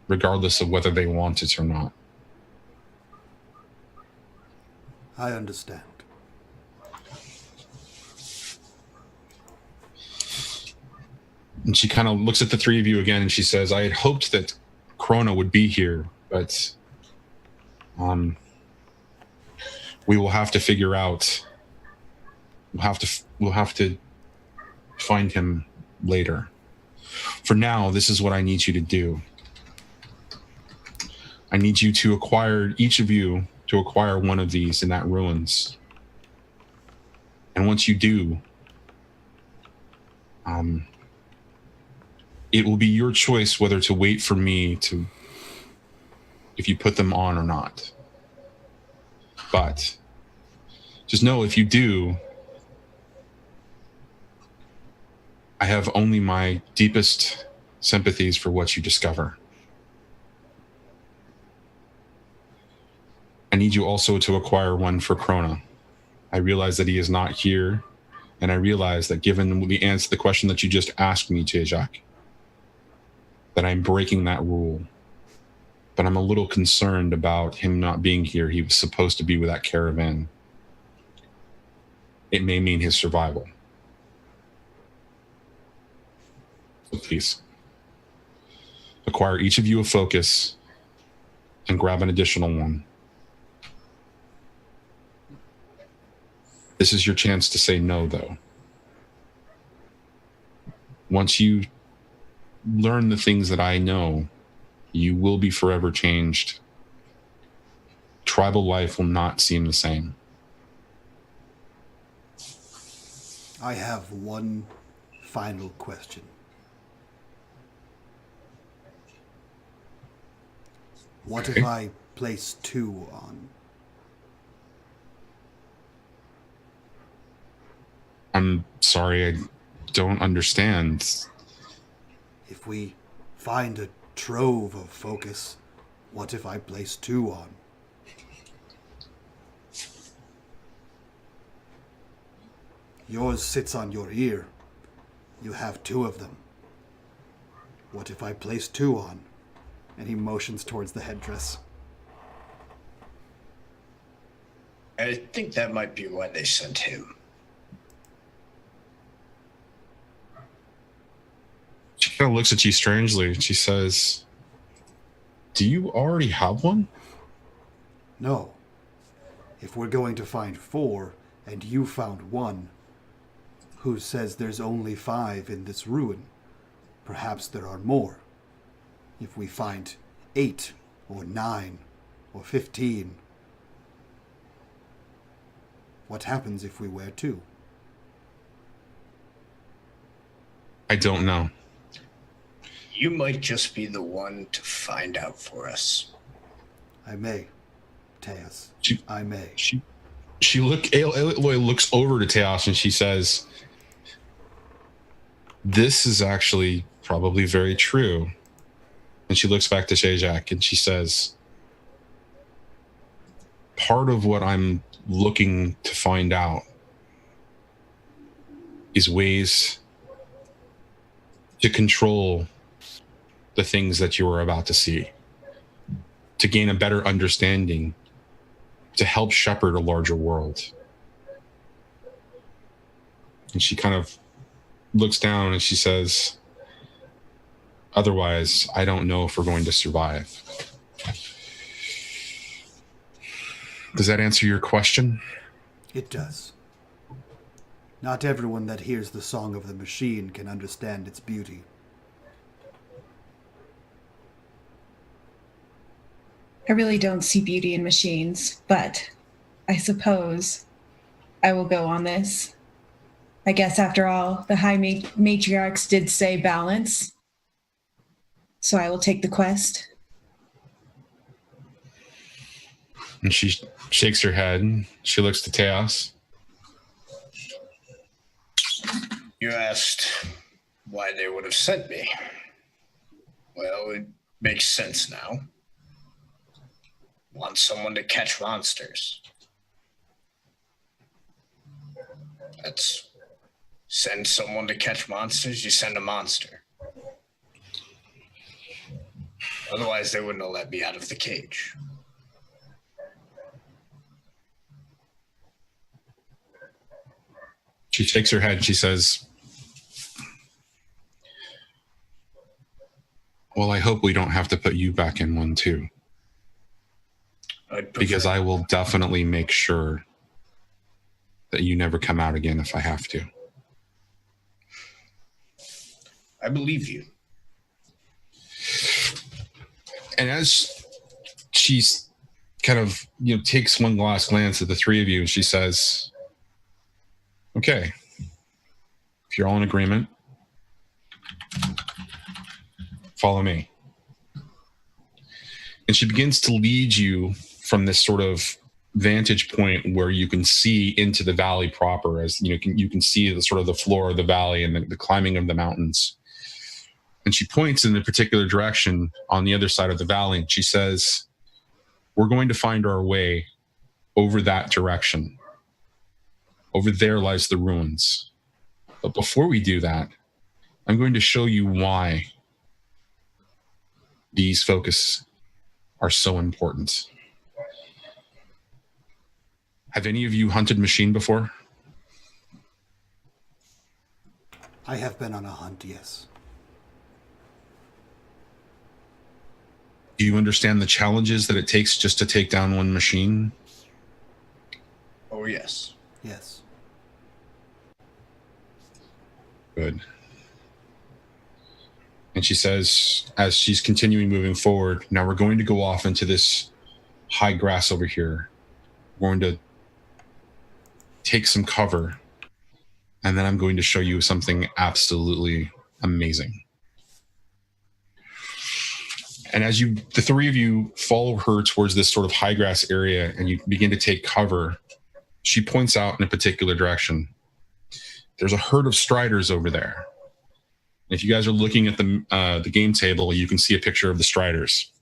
regardless of whether they want it or not. I understand. And she kind of looks at the three of you again, and she says, I had hoped that Krona would be here, but we will have to figure out. We'll have to find him later. For now, this is what I need you to do. I need you to acquire, each of you, to acquire one of these in that ruins. And once you do, it will be your choice whether to wait for me to, if you put them on or not. But just know if you do, I have only my deepest sympathies for what you discover. I need you also to acquire one for Krona. I realize that he is not here, and I realize that given the answer to the question that you just asked me, Tejak, that I'm breaking that rule. But I'm a little concerned about him not being here. He was supposed to be with that caravan. It may mean his survival. So please, acquire each of you a focus and grab an additional one. This is your chance to say no, though. Once you learn the things that I know, you will be forever changed. Tribal life will not seem the same. I have one final question. What if I place 2 on? I'm sorry, I don't understand. If we find a trove of focus, what if I place 2 on? Yours sits on your ear. You have 2 of them. What if I place 2 on? And he motions towards the headdress. I think that might be why they sent him. She kind of looks at you strangely. She says, "Do you already have one?" No. If we're going to find 4, and you found 1, who says there's only 5 in this ruin? Perhaps there are more. If we find 8, or 9, or 15, what happens if we wear 2? I don't know. You might just be the one to find out for us. I may, Teus. I may. Aloy looks over to Teos and she says, "This is actually probably very true." And she looks back to Shajak and she says, "Part of what I'm looking to find out is ways to control the things that you are about to see, to gain a better understanding, to help shepherd a larger world." And she kind of looks down and she says, "Otherwise, I don't know if we're going to survive." Does that answer your question? It does. Not everyone that hears the song of the machine can understand its beauty. I really don't see beauty in machines, but I suppose I will go on this. I guess after all, the High Matriarchs did say balance. So I will take the quest. And she shakes her head. She looks to Teos. You asked why they would have sent me. Well, it makes sense now. Want someone to catch monsters. That's send someone to catch monsters, you send a monster. Otherwise, they wouldn't have let me out of the cage. She shakes her head. She says, "Well, I hope we don't have to put you back in one too. Because I will definitely make sure that you never come out again if I have to." I believe you. And as she's kind of, takes one last glance at the 3 of you, and she says, "Okay, if you're all in agreement, follow me." And she begins to lead you from this sort of vantage point where you can see into the valley proper, as you can see the sort of the floor of the valley and the climbing of the mountains. And she points in a particular direction on the other side of the valley. And she says, "We're going to find our way over that direction. Over there lies the ruins. But before we do that, I'm going to show you why these focus are so important." Have any of you hunted machine before? I have been on a hunt, yes. Do you understand the challenges that it takes just to take down one machine? Oh, yes. Yes. Good. And she says, as she's continuing moving forward, "Now we're going to go off into this high grass over here. We're going to take some cover, and then I'm going to show you something absolutely amazing." And as the 3 of you follow her towards this sort of high grass area and you begin to take cover, she points out in a particular direction. There's a herd of striders over there. If you guys are looking at the game table, you can see a picture of the striders.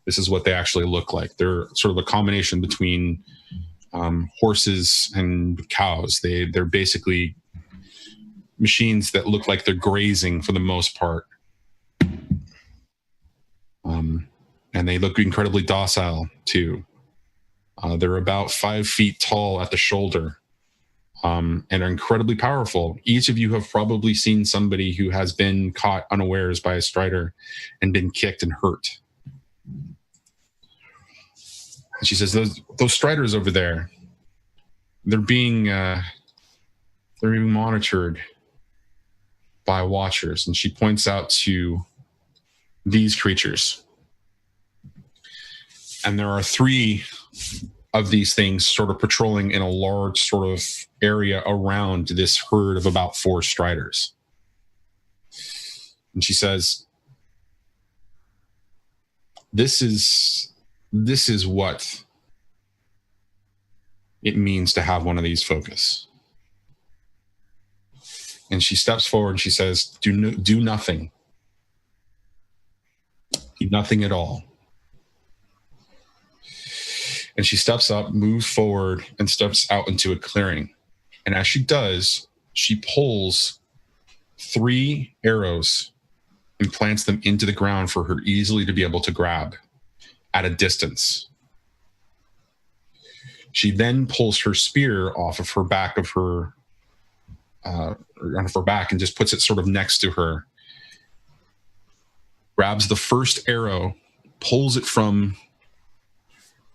This is what they actually look like. They're sort of a combination between horses and cows. They're basically machines that look like they're grazing for the most part. And they look incredibly docile too. They're about 5 feet tall at the shoulder, and are incredibly powerful. Each of you have probably seen somebody who has been caught unawares by a strider and been kicked and hurt. And she says, those striders over there, they're being monitored by watchers. And she points out to these creatures. And there are 3 of these things sort of patrolling in a large sort of area around this herd of about 4 striders. And she says, this is what it means to have one of these focus. And she steps forward and she says, do nothing. Do nothing at all. And she steps up, moves forward, and steps out into a clearing. And as she does, she pulls 3 arrows and plants them into the ground for her easily to be able to grab at a distance. She then pulls her spear off of her back of her, on her back, and just puts it sort of next to her. Grabs the first arrow, pulls it from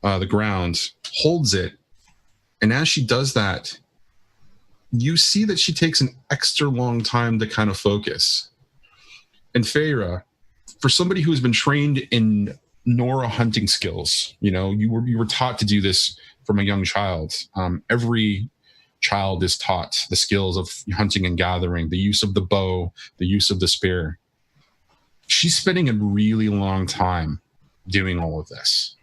the ground, holds it, and as she does that, you see that she takes an extra long time to kind of focus. And Feyre, for somebody who has been trained in Nora hunting skills, you were taught to do this from a young child. Every child is taught the skills of hunting and gathering, the use of the bow, the use of the spear. She's spending a really long time doing all of this.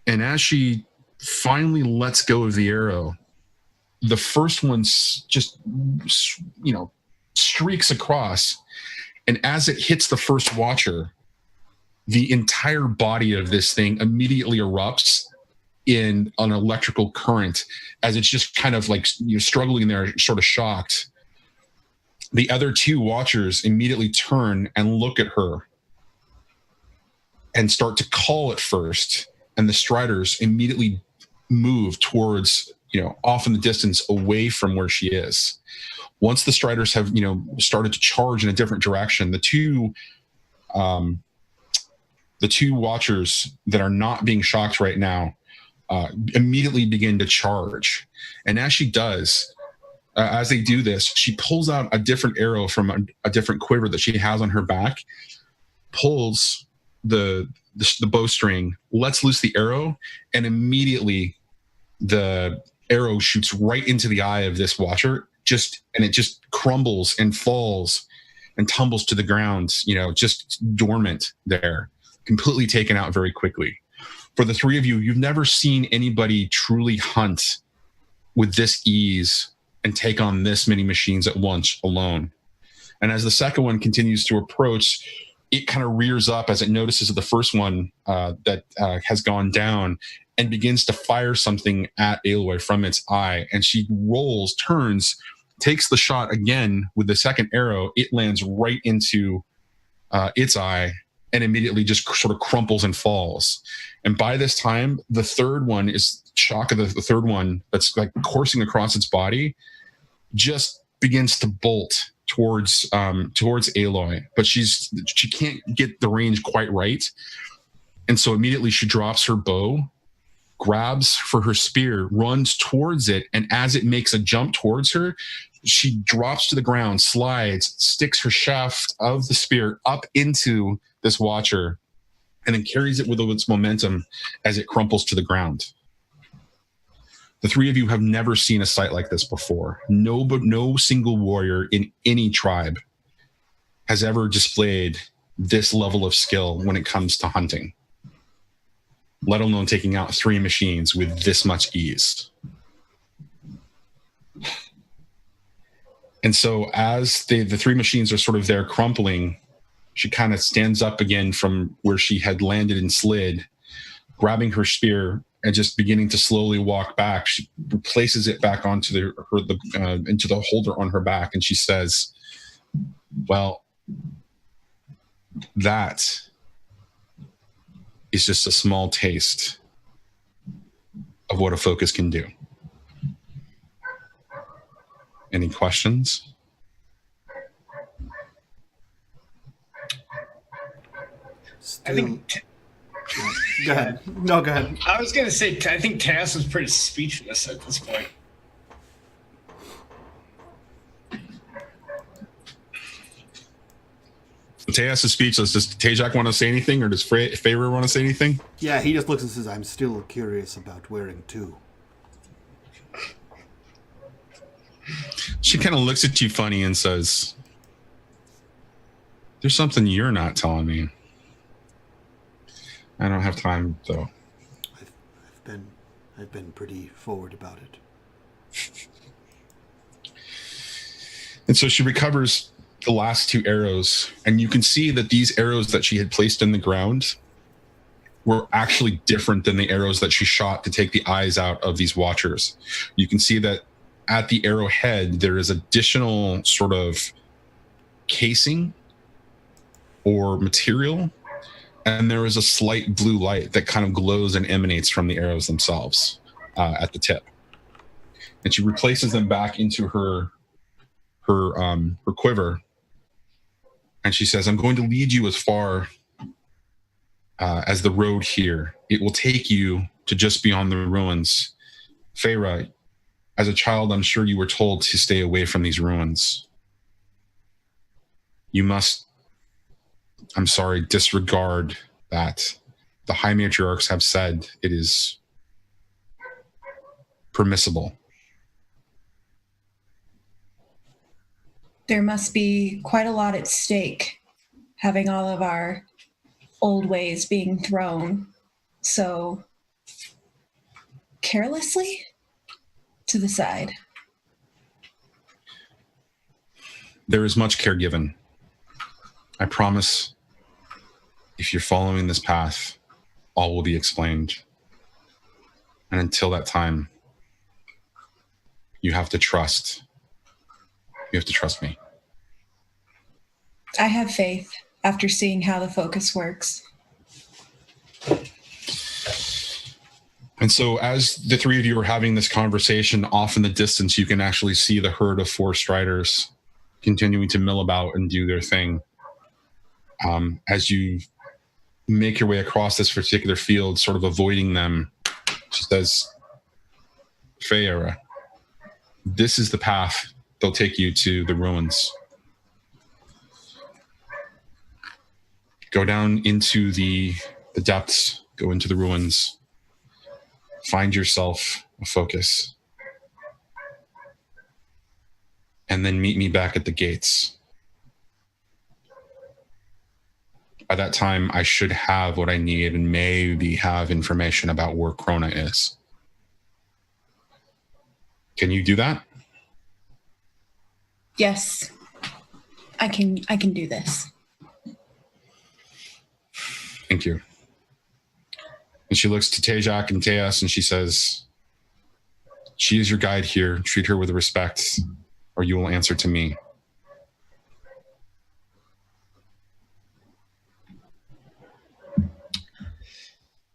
And as she finally lets go of the arrow, the first one just, streaks across. And as it hits the first watcher, the entire body of this thing immediately erupts in an electrical current as it's just kind of like struggling there, sort of shocked. The other 2 watchers immediately turn and look at her and start to call at first. And the striders immediately move towards, off in the distance away from where she is. Once the striders have, started to charge in a different direction, the two watchers that are not being shocked right now immediately begin to charge. And as she does, as they do this, she pulls out a different arrow from a different quiver that she has on her back, pulls the bowstring, lets loose the arrow, and immediately the arrow shoots right into the eye of this watcher, and it just crumbles and falls and tumbles to the ground, just dormant there, completely taken out very quickly. For the 3 of you, you've never seen anybody truly hunt with this ease and take on this many machines at once alone. And as the second one continues to approach, it kind of rears up as it notices the first one that has gone down and begins to fire something at Aloy from its eye. And she rolls, turns, takes the shot again with the second arrow. It lands right into its eye and immediately just sort of crumples and falls. And by this time, the third one is shock of the third one that's like coursing across its body, just begins to bolt towards Aloy, but she can't get the range quite right. And so immediately she drops her bow, grabs for her spear, runs towards it, and as it makes a jump towards her, she drops to the ground, slides, sticks her shaft of the spear up into this watcher, and then carries it with its momentum as it crumples to the ground. The 3 of you have never seen a sight like this before. No single warrior in any tribe has ever displayed this level of skill when it comes to hunting, let alone taking out 3 machines with this much ease. And so as the 3 machines are sort of there crumpling, she kind of stands up again from where she had landed and slid, grabbing her spear and just beginning to slowly walk back, she places it back onto into the holder on her back, and she says, well, that is just a small taste of what a focus can do. Any questions? Still, I think. go ahead. No, go ahead. I was gonna say, I think Tues was pretty speechless at this point. Tejas is speechless. Does Tajak want to say anything, or does Feyre want to say anything? Yeah, he just looks and says, I'm still curious about wearing two. She kind of looks at you funny and says, there's something you're not telling me. I don't have time, though. I've been pretty forward about it. And so she recovers the last 2 arrows, and you can see that these arrows that she had placed in the ground were actually different than the arrows that she shot to take the eyes out of these watchers. You can see that at the arrowhead, there is additional sort of casing or material, and there is a slight blue light that kind of glows and emanates from the arrows themselves at the tip. And she replaces them back into her quiver, and she says, I'm going to lead you as far as the road here. It will take you to just beyond the ruins. Feyre, as a child, I'm sure you were told to stay away from these ruins. You must, I'm sorry, disregard that. The High Matriarchs have said it is permissible. There must be quite a lot at stake, having all of our old ways being thrown so carelessly to the side. There is much care given. I promise, if you're following this path, all will be explained. And until that time, you have to trust. You have to trust me. I have faith after seeing how the focus works. And so as the 3 of you are having this conversation, off in the distance, you can actually see the herd of 4 striders continuing to mill about and do their thing. As you make your way across this particular field, sort of avoiding them, she says, Feyre, this is the path. They'll take you to the ruins. Go down into the depths, go into the ruins, find yourself a focus, and then meet me back at the gates. By that time, I should have what I need and maybe have information about where Krona is. Can you do that? Yes, I can do this. Thank you. And she looks to Tajak and Tejas and she says, she is your guide here. Treat her with respect or you will answer to me.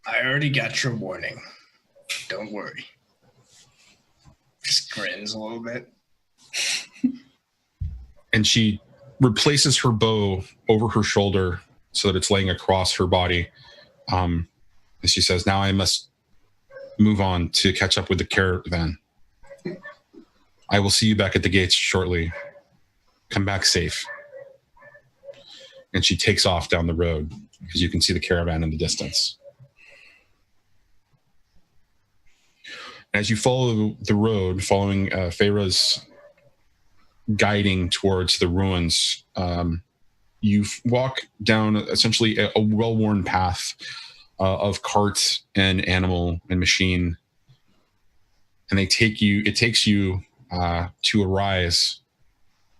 I already got your warning. Don't worry. Just grins a little bit. And she replaces her bow over her shoulder so that it's laying across her body. And she says, now I must move on to catch up with the caravan. I will see you back at the gates shortly. Come back safe. And she takes off down the road because you can see the caravan in the distance. As you follow the road, following Feyre's guiding towards the ruins, you walk down essentially a well-worn path of cart and animal and machine, and it takes you to a rise.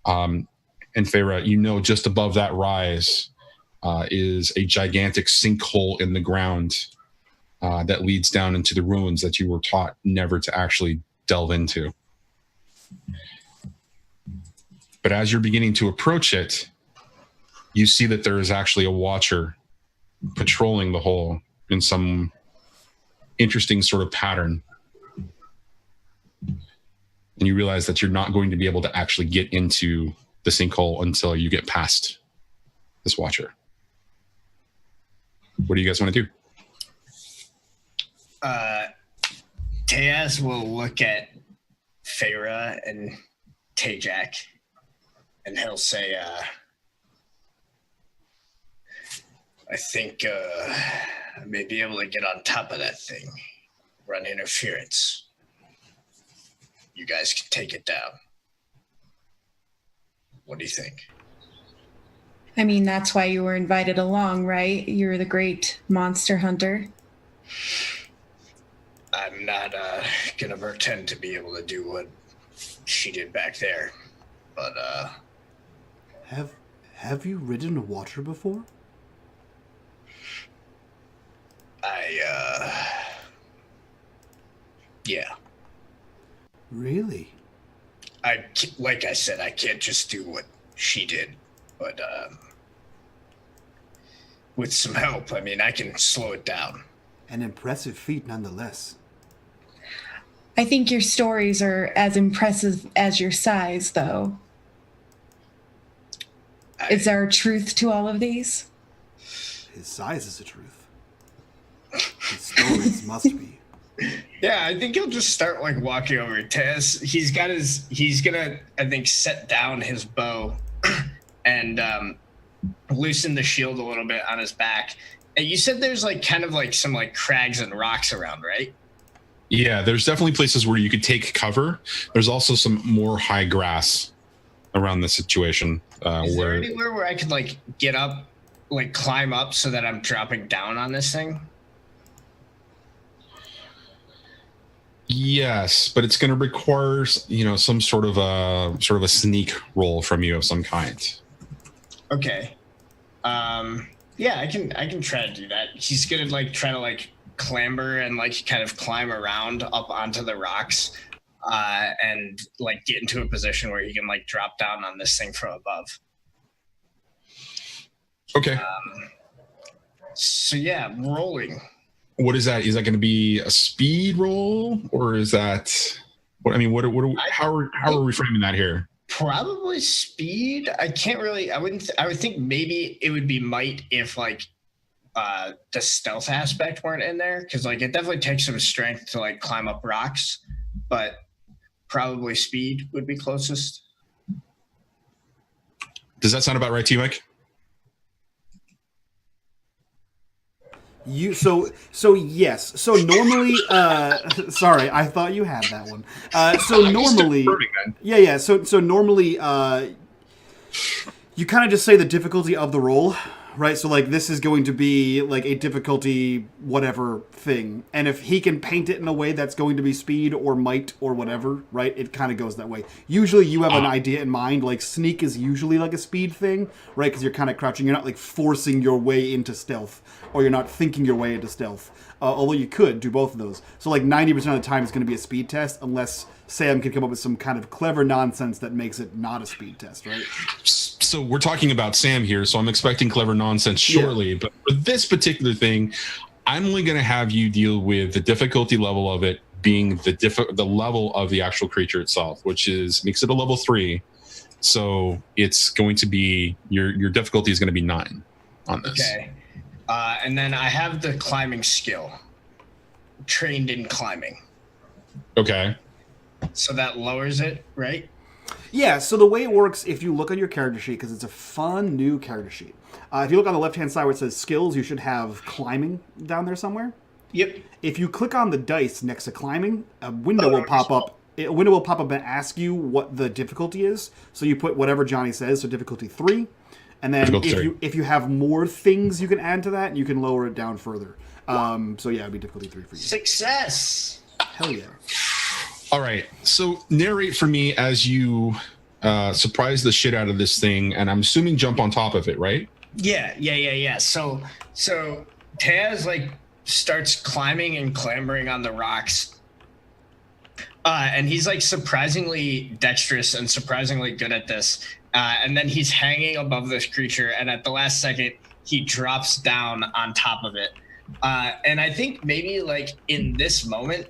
And Feyre, you know, just above that rise is a gigantic sinkhole in the ground. that leads down into the ruins that you were taught never to actually delve into. But as you're beginning to approach it, you see that there is actually a watcher patrolling the hole in some interesting sort of pattern. And you realize that you're not going to be able to actually get into the sinkhole until you get past this watcher. What do you guys want to do? Tues will look at Feyre and Tajak, and he'll say, I think I may be able to get on top of that thing, run interference. You guys can take it down. What do you think? I mean, that's why you were invited along, right? You're the great monster hunter. I'm not gonna pretend to be able to do what she did back there, but Have you ridden water before? Yeah. Really? Like I said, I can't just do what she did, but with some help, I mean, I can slow it down. An impressive feat nonetheless. I think your stories are as impressive as your size, though. Is there a truth to all of these? His size is the truth. His stories must be. Yeah, I think he'll just start like walking over Tess. He's gonna, I think, set down his bow and loosen the shield a little bit on his back. And you said there's like kind of like some like crags and rocks around, right? Yeah, there's definitely places where you could take cover. There's also some more high grass around the situation. Is there anywhere where I could like get up, like climb up so that I'm dropping down on this thing? Yes, but it's going to require, some sort of a sneak roll from you of some kind. Okay. Yeah, I can try to do that. He's gonna like try to like clamber and like kind of climb around up onto the rocks, and like get into a position where he can like drop down on this thing from above. Okay. So yeah, rolling. What is that? Is that going to be a speed roll, or is that what? I mean, how are we framing that here? Probably speed. I can't really. I would think maybe it would be might if like the stealth aspect weren't in there, because like it definitely takes some strength to like climb up rocks, but probably speed would be closest. Does that sound about right to you, Mike? So yes. So normally, sorry, I thought you had that one. So normally, yeah. So normally, you kind of just say the difficulty of the roll, right? So like this is going to be like a difficulty whatever thing, and if he can paint it in a way that's going to be speed or might or whatever, right? It kind of goes that way. Usually you have an idea in mind. Like sneak is usually like a speed thing, right? Because you're kind of crouching. You're not like forcing your way into stealth, or you're not thinking your way into stealth. Although you could do both of those. So like 90% of the time it's going to be a speed test, unless Sam can come up with some kind of clever nonsense that makes it not a speed test, right? So we're talking about Sam here, so I'm expecting clever nonsense shortly. Yeah. But for this particular thing, I'm only going to have you deal with the difficulty level of it being the level of the actual creature itself, which makes it a level 3. So it's going to be your difficulty is going to be 9 on this. Okay. And then I have the climbing skill, trained in climbing. Okay. So that lowers it, right? Yeah, so the way it works, if you look on your character sheet, because it's a fun new character sheet, if you look on the left-hand side where it says skills, you should have climbing down there somewhere. Yep. If you click on the dice next to climbing, a window will pop up. A window will pop up and ask you what the difficulty is. So you put whatever Johnny says, so difficulty 3. And then if you have more things you can add to that, you can lower it down further. So yeah, it'd be difficulty 3 for you. Success! Hell yeah. All right, so narrate for me as you surprise the shit out of this thing, and I'm assuming jump on top of it, right? Yeah. So Taz like starts climbing and clambering on the rocks. And he's like surprisingly dexterous and surprisingly good at this. And then he's hanging above this creature, and at the last second, he drops down on top of it. And I think maybe like in this moment,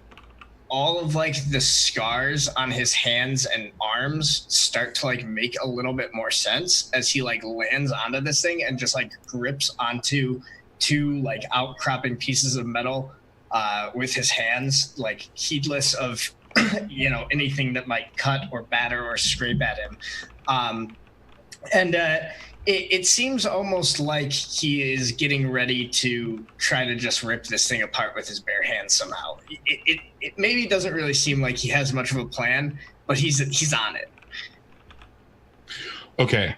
all of like the scars on his hands and arms start to like make a little bit more sense as he like lands onto this thing and just like grips onto two like outcropping pieces of metal with his hands, like heedless of anything that might cut or batter or scrape at him. It seems almost like he is getting ready to try to just rip this thing apart with his bare hands somehow. It maybe doesn't really seem like he has much of a plan, but he's on it. Okay.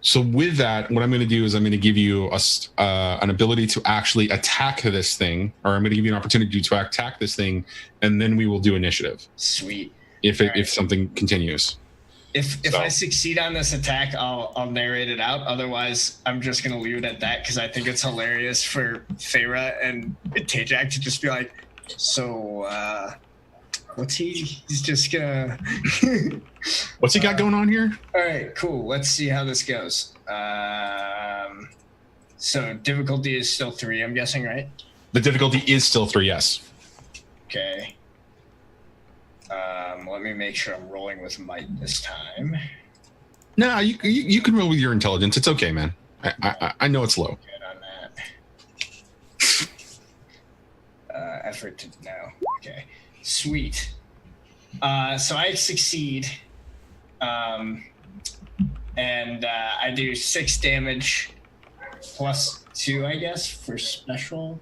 So with that, what I'm going to do is I'm going to give you an ability to actually attack this thing, or I'm going to give you an opportunity to attack this thing, and then we will do initiative. Sweet. If something continues. If I succeed on this attack, I'll narrate it out. Otherwise, I'm just going to leave it at that because I think it's hilarious for Feyre and Tajak to just be like, so, what's he's just gonna... What's he got going on here? All right, cool. Let's see how this goes. So difficulty is still 3, I'm guessing, right? The difficulty is still 3, yes. Okay. Let me make sure I'm rolling with might this time. No, you can roll with your intelligence. It's okay, man. I know it's low. Good on that. Effort to no. Okay. Sweet. So I succeed. And I do 6 damage plus 2, I guess, for special.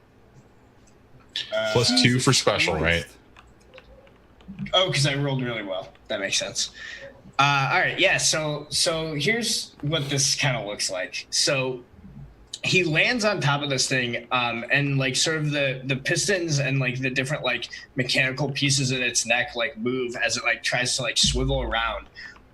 Plus 2 for special, right? Oh, because I rolled really well. That makes sense. All right, yeah. So here's what this kind of looks like. So he lands on top of this thing, and like sort of the pistons and like the different like mechanical pieces in its neck like move as it like tries to like swivel around.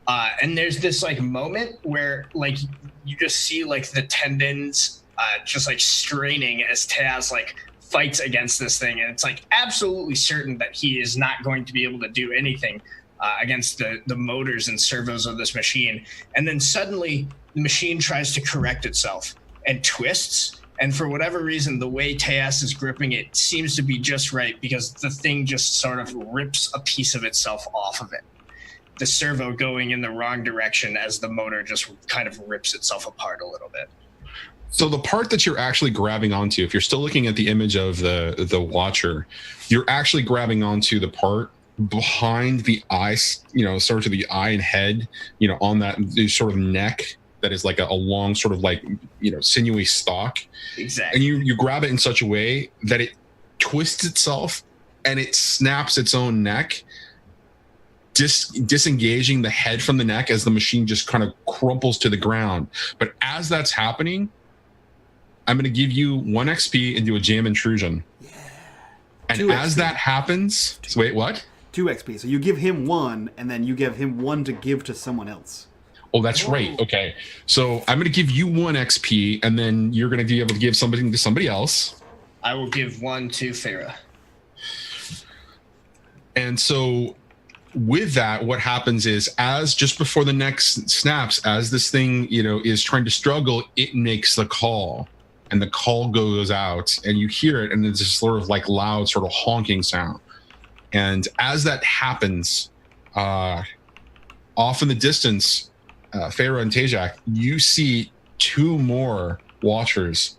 And there's this like moment where like you just see like the tendons just like straining as Taz like fights against this thing, and it's like absolutely certain that he is not going to be able to do anything against the motors and servos of this machine. And then suddenly the machine tries to correct itself and twists, and for whatever reason the way Teas is gripping it seems to be just right, because the thing just sort of rips a piece of itself off of it, the servo going in the wrong direction as the motor just kind of rips itself apart a little bit. So the part that you're actually grabbing onto, if you're still looking at the image of the Watcher, you're actually grabbing onto the part behind the eyes, sort of the eye and head, on that sort of neck that is like a long sort of like, sinewy stalk. Exactly. And you grab it in such a way that it twists itself and it snaps its own neck, disengaging the head from the neck as the machine just kind of crumples to the ground. But as that's happening, I'm going to give you 1 XP and do a jam intrusion. Yeah. And as that happens... So wait, what? 2 XP. So you give him 1, and then you give him 1 to give to someone else. Oh, that's right. Okay. So I'm going to give you 1 XP, and then you're going to be able to give something to somebody else. I will give 1 to Feyre. And so with that, what happens is, as just before the neck snaps, as this thing, is trying to struggle, it makes the call. And the call goes out, and you hear it, and it's this sort of like loud, sort of honking sound. And as that happens, off in the distance, Feyre and Tajak, you see 2 more Watchers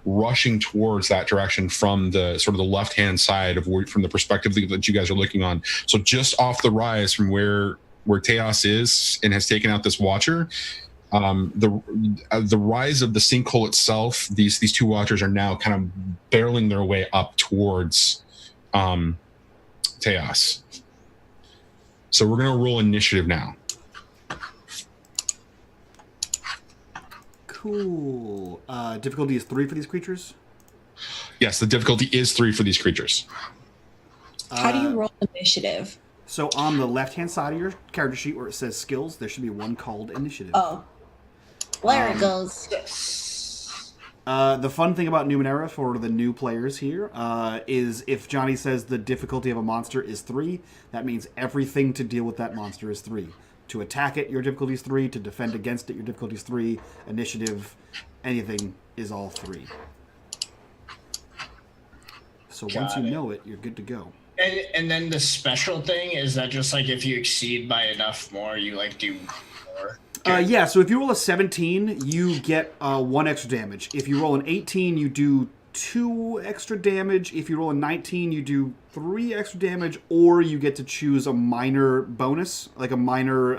rushing towards that direction from the sort of the left-hand side from the perspective that you guys are looking on. So just off the rise from where Teos is and has taken out this Watcher. The rise of the sinkhole itself, these 2 Watchers are now kind of barreling their way up towards Teos. So we're going to roll initiative now. Cool. Difficulty is 3 for these creatures? Yes, the difficulty is 3 for these creatures. How do you roll initiative? So on the left-hand side of your character sheet where it says skills, there should be one called initiative. Oh. There it goes. The fun thing about Numenera for the new players here is if Johnny says the difficulty of a monster is 3, that means everything to deal with that monster is 3. To attack it, your difficulty is 3. To defend against it, your difficulty is 3. Initiative, anything is all 3. So once you know it, you're good to go. And then the special thing is that just like if you exceed by enough more, you like do more. Yeah, so if you roll a 17, you get 1 extra damage. If you roll an 18, you do 2 extra damage. If you roll a 19, you do 3 extra damage, or you get to choose a minor bonus, like a minor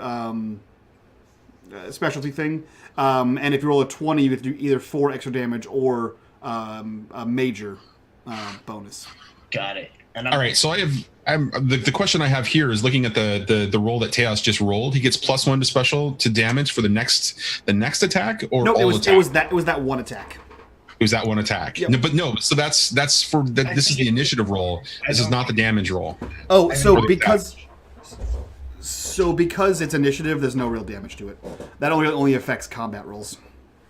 specialty thing. And if you roll a 20, you get to do either 4 extra damage or a major bonus. Got it. All right, so the question I have here is looking at the roll that Tues just rolled. He gets +1 to special to damage for the next attack, or no, all it was that one attack. It was that one attack. Yep. No, but no, so that's for this is the initiative roll. This is not the damage roll. Oh, so because it's initiative, there's no real damage to it. That only affects combat rolls.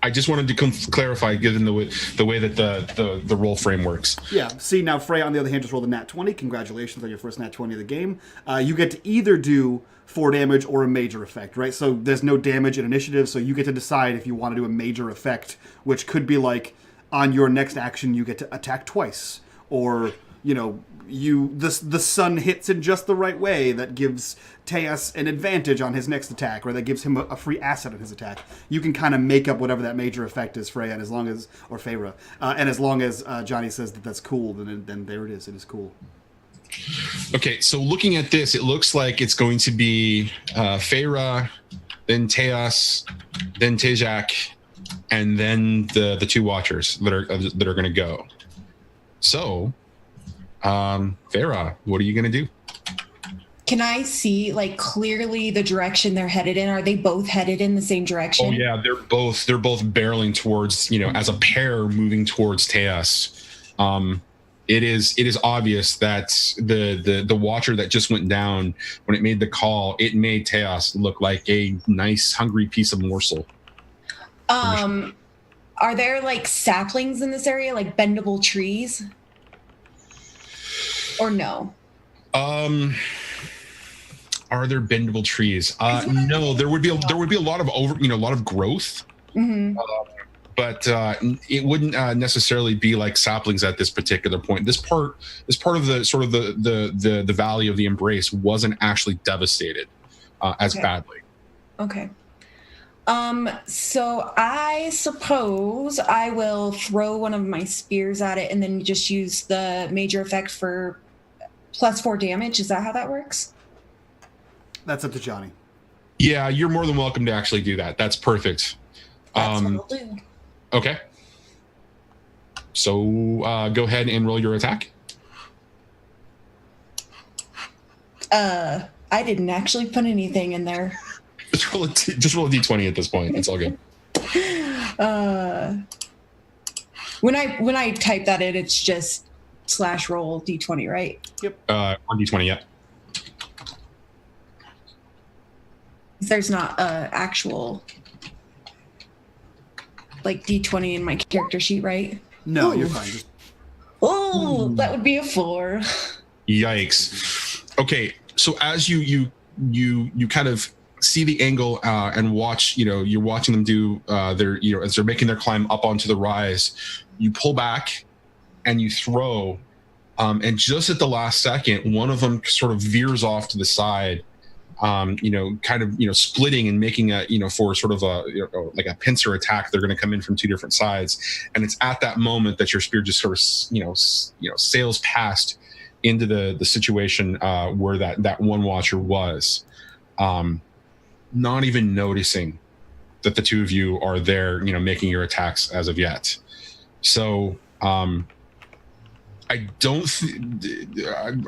I just wanted to clarify, given the way that the roll frame works. Yeah. See, now Freya, on the other hand, just rolled a nat 20. Congratulations on your first nat 20 of the game. You get to either do 4 damage or a major effect, right? So there's no damage in initiative, so you get to decide if you want to do a major effect, which could be like, on your next action, you get to attack twice. Or, the sun hits in just the right way that gives Tues an advantage on his next attack, or that gives him a free asset on his attack. You can kind of make up whatever that major effect is, Freya, and as long as Johnny says that that's cool, then there it is. It is cool. Okay, so looking at this, it looks like it's going to be Feyre, then Tues, then Tejak, and then the 2 Watchers that are going to go. So, Feyre, what are you going to do? Can I see like clearly the direction they're headed in? Are they both headed in the same direction? Oh yeah, they're both barreling towards, as a pair moving towards Tues. It is obvious that the Watcher that just went down, when it made the call, it made Tues look like a nice hungry piece of morsel. Are there like saplings in this area, like bendable trees? Or no? Are there bendable trees? No, there would be a lot of a lot of growth. Mm-hmm. But it wouldn't necessarily be like saplings at this particular point. This part of the sort of the valley of the Embrace wasn't actually devastated as badly. Okay. So I suppose I will throw one of my spears at it and then just use the major effect for +4 damage. Is that how that works? That's up to Johnny. Yeah, you're more than welcome to actually do that. That's perfect. That's what I'll do. Okay. So go ahead and roll your attack. I didn't actually put anything in there. Just roll a d20 at this point. It's all good. When I type that in, it's just /roll d20, right? Yep. On d20, yep. There's not actual like d20 in my character sheet, right? No, Ooh. you're fine. That would be a 4. Yikes. Okay, so as you kind of see the angle and watch, you're watching them do their, as they're making their climb up onto the rise, you pull back and you throw, and just at the last second, one of them sort of veers off to the side, kind of, splitting and making a, for sort of a, like a pincer attack. They're going to come in from 2 different sides. And it's at that moment that your spear just sort of, sails past into the situation where that one Watcher was, not even noticing that the 2 of you are there, making your attacks as of yet. So, I don't,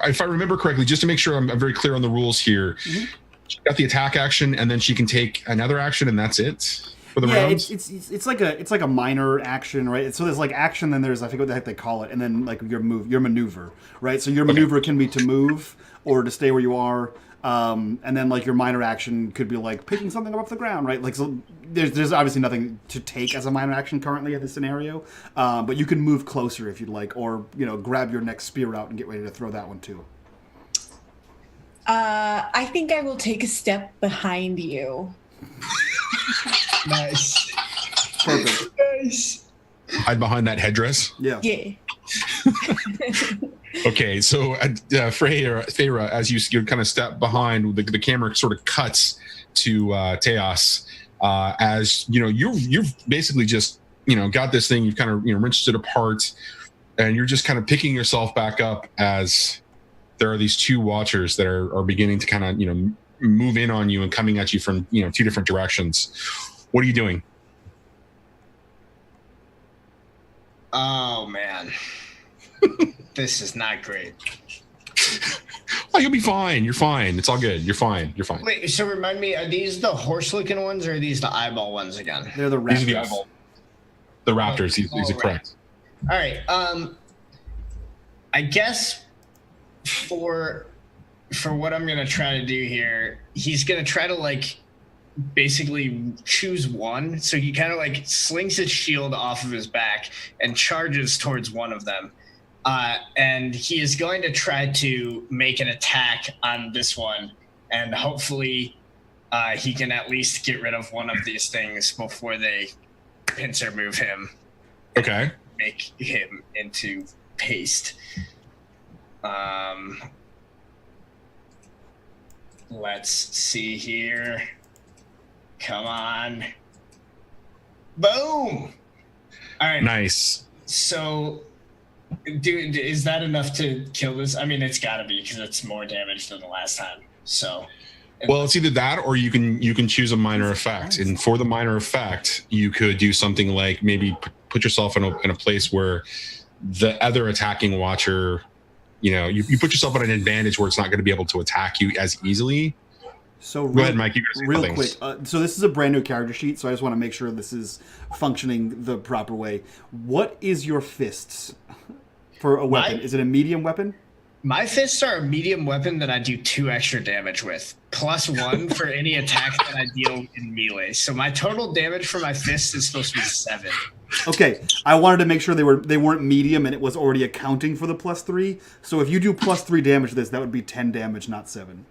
if I remember correctly, just to make sure I'm very clear on the rules here, mm-hmm. She got the attack action, and then she can take another action, and that's it for the rounds. It's like a minor action, right? So there's like action, then there's, I forget what the heck they call it, and then like your maneuver, right? So your maneuver can be to move or to stay where you are. And then like your minor action could be like picking something up off the ground, right? Like so there's obviously nothing to take as a minor action currently in this scenario, but you can move closer if you'd like, or grab your next spear out and get ready to throw that one too. I think I will take a step behind you. Nice. Perfect. Nice. Hide behind that headdress. Yeah. Yeah. Okay, so Feyre, as you kind of step behind, the camera sort of cuts to Tues, as you've basically just got this thing, you've kind of wrenched it apart, and you're just kind of picking yourself back up as there are these two watchers that are beginning to kind of move in on you and coming at you from two different directions. What are you doing? Oh man. This is not great. Oh, you'll be fine. You're fine. It's all good. You're fine. You're fine. Wait, so remind me, are these the horse-looking ones, or are these the eyeball ones again? They're the raptors. These are the eyeball. The raptors. These are correct. All right. I guess for what I'm gonna try to do here, he's gonna try to like basically choose one. So he kind of like slings his shield off of his back and charges towards one of them. And he is going to try to make an attack on this one, and hopefully he can at least get rid of one of these things before they pincer move him. Okay. Make him into paste. Let's see here. Come on. Boom! All right. Nice. So, dude, is that enough to kill this? I mean, it's got to be, because it's more damage than the last time. So, well, it's either that or you can choose a minor effect, and for the minor effect, you could do something like maybe put yourself in a place where the other attacking watcher, you put yourself at an advantage where it's not going to be able to attack you as easily. So go ahead, Mike. You real quick. So this is a brand new character sheet, so I just want to make sure this is functioning the proper way. What is your fists for a weapon? Is it a medium weapon? My fists are a medium weapon that I do 2 extra damage with, +1 for any attack that I deal in melee. So my total damage for my fists is supposed to be 7. Okay, I wanted to make sure they weren't medium and it was already accounting for the +3. So if you do +3 damage to this, that would be 10 damage, not 7.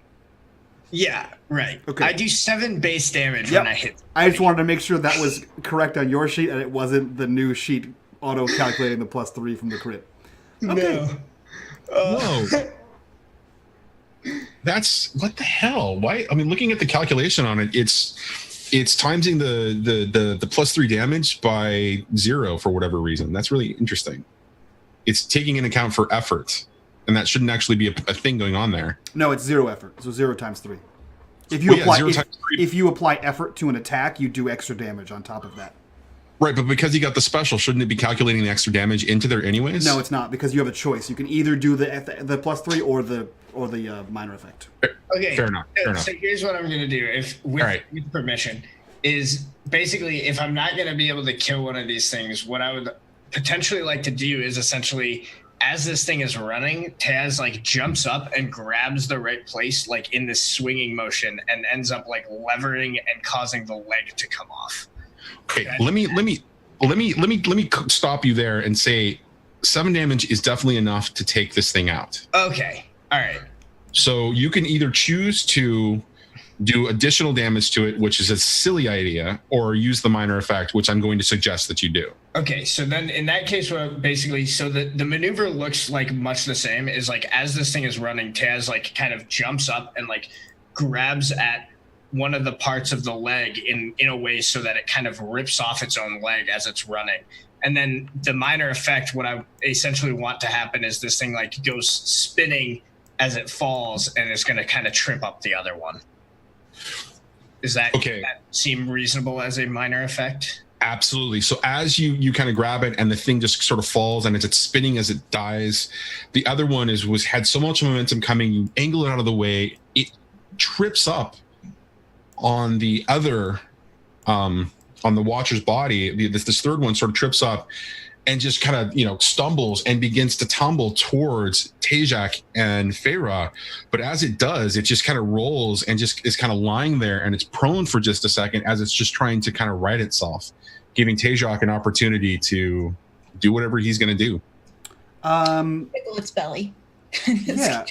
Yeah, right. Okay. I do 7 base damage when I hit. I just wanted to make sure that was correct on your sheet and it wasn't the new sheet auto-calculating the +3 from the crit. Okay. No. Whoa. That's what the hell? Why? I mean, looking at the calculation on it, it's timesing the +3 damage by 0 for whatever reason. That's really interesting. It's taking into account for effort, and that shouldn't actually be a thing going on there. No, it's 0 effort. So 0 times 3. If you apply effort to an attack, you do extra damage on top of that. Right, but because you got the special, shouldn't it be calculating the extra damage into there anyways? No, it's not, because you have a choice. You can either do the +3 or the minor effect. Okay, fair enough. So here's what I'm going to do, with permission, is basically if I'm not going to be able to kill one of these things, what I would potentially like to do is essentially, as this thing is running, Taz like jumps up and grabs the right place, like in this swinging motion, and ends up like levering and causing the leg to come off. Okay, let me stop you there and say 7 damage is definitely enough to take this thing out. Okay. All right. So you can either choose to do additional damage to it, which is a silly idea, or use the minor effect, which I'm going to suggest that you do. Okay, so then in that case, so the maneuver looks like much the same. Is like as this thing is running, Taz like kind of jumps up and like grabs at one of the parts of the leg in a way so that it kind of rips off its own leg as it's running. And then the minor effect, what I essentially want to happen is this thing like goes spinning as it falls, and it's going to kind of trip up the other one. Is that okay? That seem reasonable as a minor effect? Absolutely. So as you kind of grab it and the thing just sort of falls and it's spinning as it dies, the other one had so much momentum coming, you angle it out of the way, it trips up on the other on the watcher's body. This third one sort of trips up, and just kind of, stumbles and begins to tumble towards Tajak and Feyre. But as it does, it just kind of rolls and just is kind of lying there, and it's prone for just a second as it's just trying to kind of right itself, giving Tajak an opportunity to do whatever he's going to do. Tickle its belly. Yeah.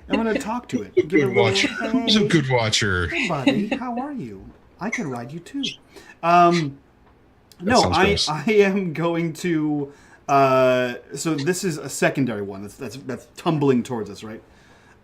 I'm gonna talk to it. Give it a Good watcher. Who's a good watcher? Hey, buddy, how are you? I can ride you too. No, I am going to. So this is a secondary one. That's tumbling towards us, right?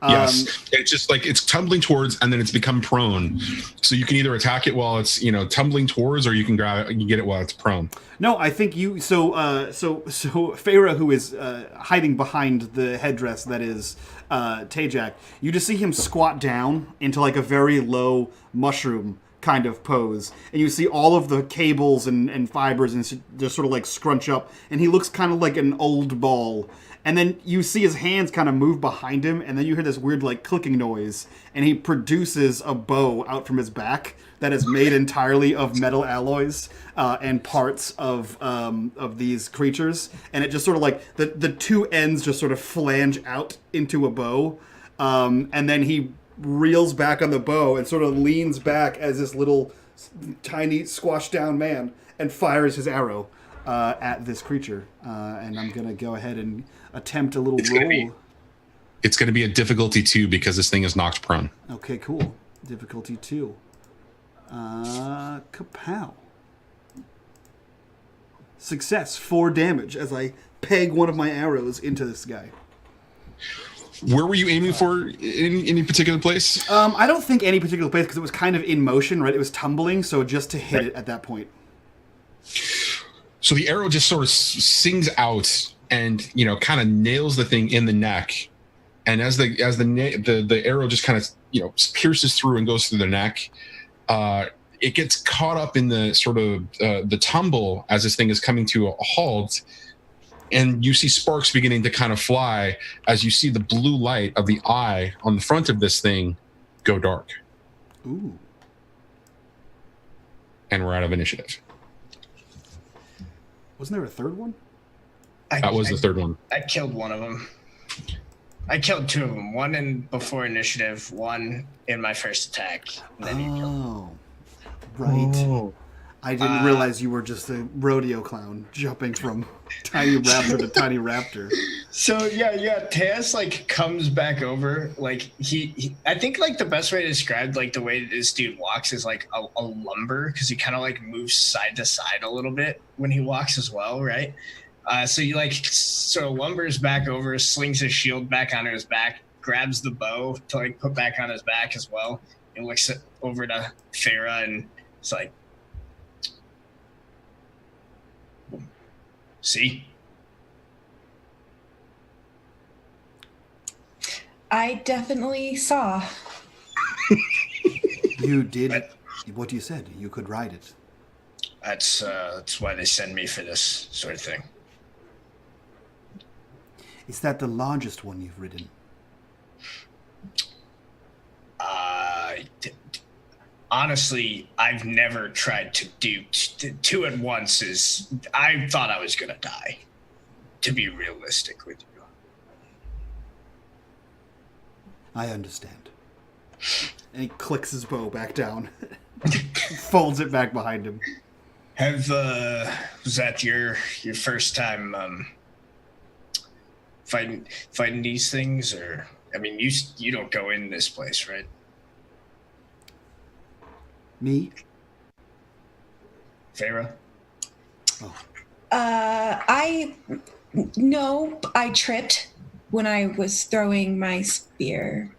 Yes, it's just like it's tumbling towards, and then it's become prone. So you can either attack it while it's tumbling towards, or you can grab it, you get it while it's prone. No, I think you. So Feyre, who is hiding behind the headdress that is Tajak, you just see him squat down into like a very low mushroom kind of pose, and you see all of the cables and fibers and just sort of like scrunch up, and he looks kind of like an old ball. And then you see his hands kind of move behind him, and then you hear this weird like clicking noise, and he produces a bow out from his back that is made entirely of metal alloys and parts of these creatures, and it just sort of like the two ends just sort of flange out into a bow, and then he reels back on the bow and sort of leans back as this little tiny squashed down man and fires his arrow at this creature. And I'm gonna go ahead and attempt a little roll. It's going to be a difficulty 2 because this thing is knocked prone. Okay, cool. Difficulty 2. Kapow. Success, 4 damage as I peg one of my arrows into this guy. Where were you aiming for? In any particular place? I don't think any particular place because it was kind of in motion, right? It was tumbling, so just to hit it at that point. So the arrow just sort of sings out and kind of nails the thing in the neck, and as the arrow just kind of pierces through and goes through the neck, it gets caught up in the sort of the tumble as this thing is coming to a halt, and you see sparks beginning to kind of fly as you see the blue light of the eye on the front of this thing go dark. Ooh. And we're out of initiative. Wasn't there a third one? That was the third one. I killed one of them. I killed 2 of them. One before initiative, one in my first attack. And then you killed right. Oh. I didn't realize you were just a rodeo clown jumping from tiny raptor to tiny raptor. So yeah, Teas comes back over. He I think the best way to describe the way this dude walks is like a lumber, because he kind of moves side to side a little bit when he walks as well, right? So he sort of lumbers back over, slings his shield back onto his back, grabs the bow to put back on his back as well, and looks over to Feyre, and it's like, see? I definitely saw. You did what you said. You could ride it. That's why they send me for this sort of thing. Is that the largest one you've ridden? Honestly, I've never tried to do 2 at once. I thought I was going to die, to be realistic with you. I understand. And he clicks his bow back down. Folds it back behind him. Was that your first time fighting these things, or you don't go in this place, right? Me? Feyre? Oh. I tripped when I was throwing my spear.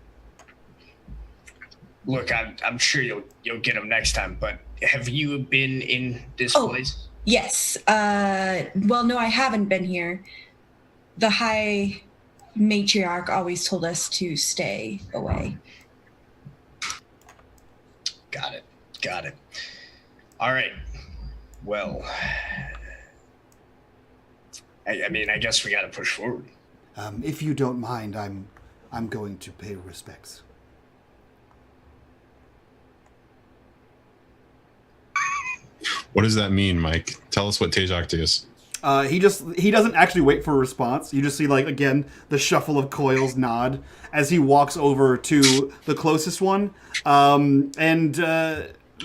Look, I'm sure you'll get them next time, but have you been in this place? Yes. Well, no, I haven't been here. The High Matriarch always told us to stay away. Got it. All right. Well, I guess we got to push forward. If you don't mind, I'm going to pay respects. What does that mean, Mike? Tell us what Tejak does. He doesn't actually wait for a response. You just see, like, again, the shuffle of coils nod as he walks over to the closest one.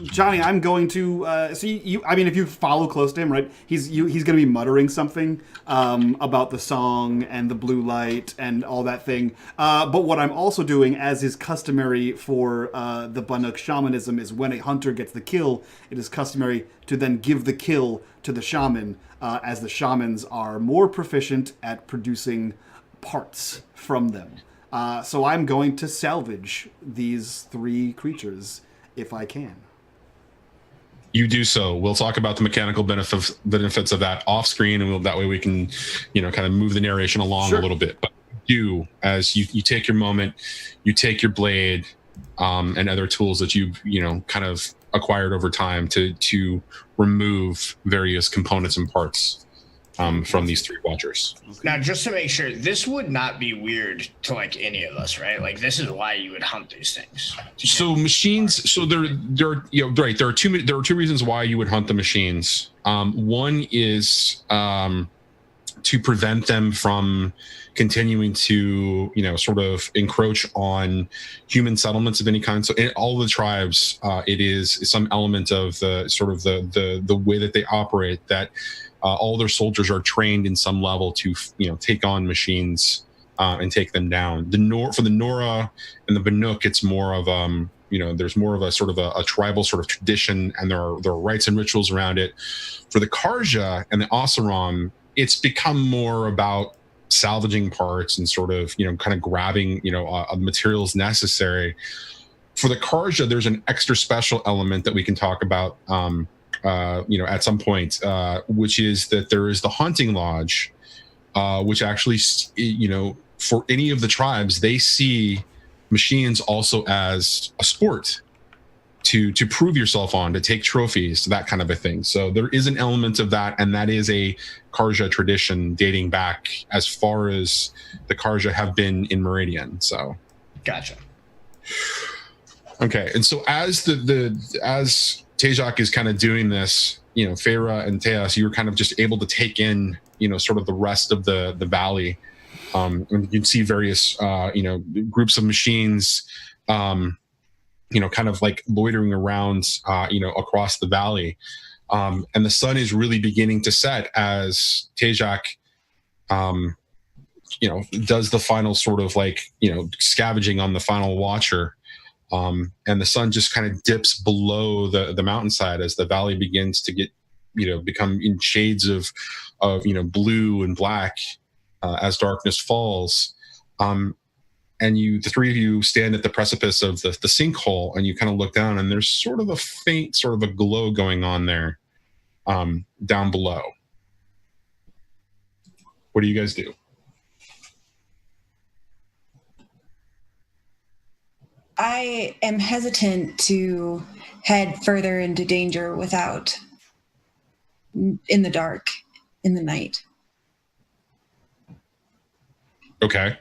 Johnny, I'm going to see you. I mean, if you follow close to him, right? He's going to be muttering something about the song and the blue light and all that thing. But what I'm also doing, as is customary for the Banuk shamanism, is when a hunter gets the kill, it is customary to then give the kill to the shaman, as the shamans are more proficient at producing parts from them. So I'm going to salvage these 3 creatures if I can. You do so. We'll talk about the mechanical benefits of that off screen, and that way we can, kind of move the narration along a little bit. But as you take your moment, you take your blade and other tools that you've kind of acquired over time to remove various components and parts from these 3 watchers. Okay. Now, just to make sure, this would not be weird to like any of us, right? Like, this is why you would hunt these things. So machines. So there right. There are two reasons why you would hunt the machines. One is to prevent them from continuing to sort of encroach on human settlements of any kind. So in all the tribes, it is some element of the sort of the way that they operate that. All their soldiers are trained in some level to, take on machines and take them down. For the Nora and the Banuk, it's more of there's more of a sort of a tribal sort of tradition, and there are rites and rituals around it. For the Karja and the Oseram, it's become more about salvaging parts and sort of kind of grabbing materials necessary. For the Karja, there's an extra special element that we can talk about. At some point, which is that there is the hunting lodge, which actually, for any of the tribes, they see machines also as a sport to prove yourself on, to take trophies, that kind of a thing. So there is an element of that, and that is a Karja tradition dating back as far as the Karja have been in Meridian. So, gotcha. Okay, and so as as Tejak is kind of doing this, Feyre and Teas, you were kind of just able to take in, sort of the rest of the valley. And you can see various, groups of machines, kind of like loitering around, across the valley. And the sun is really beginning to set as Tejak, does the final sort of like, scavenging on the final watcher. And the sun just kind of dips below the mountainside as the valley begins to get, become in shades of blue and black as darkness falls. And the 3 of you stand at the precipice of the sinkhole, and you kind of look down, and there's sort of a faint sort of a glow going on there down below. What do you guys do? I am hesitant to head further into danger in the dark, in the night. Okay.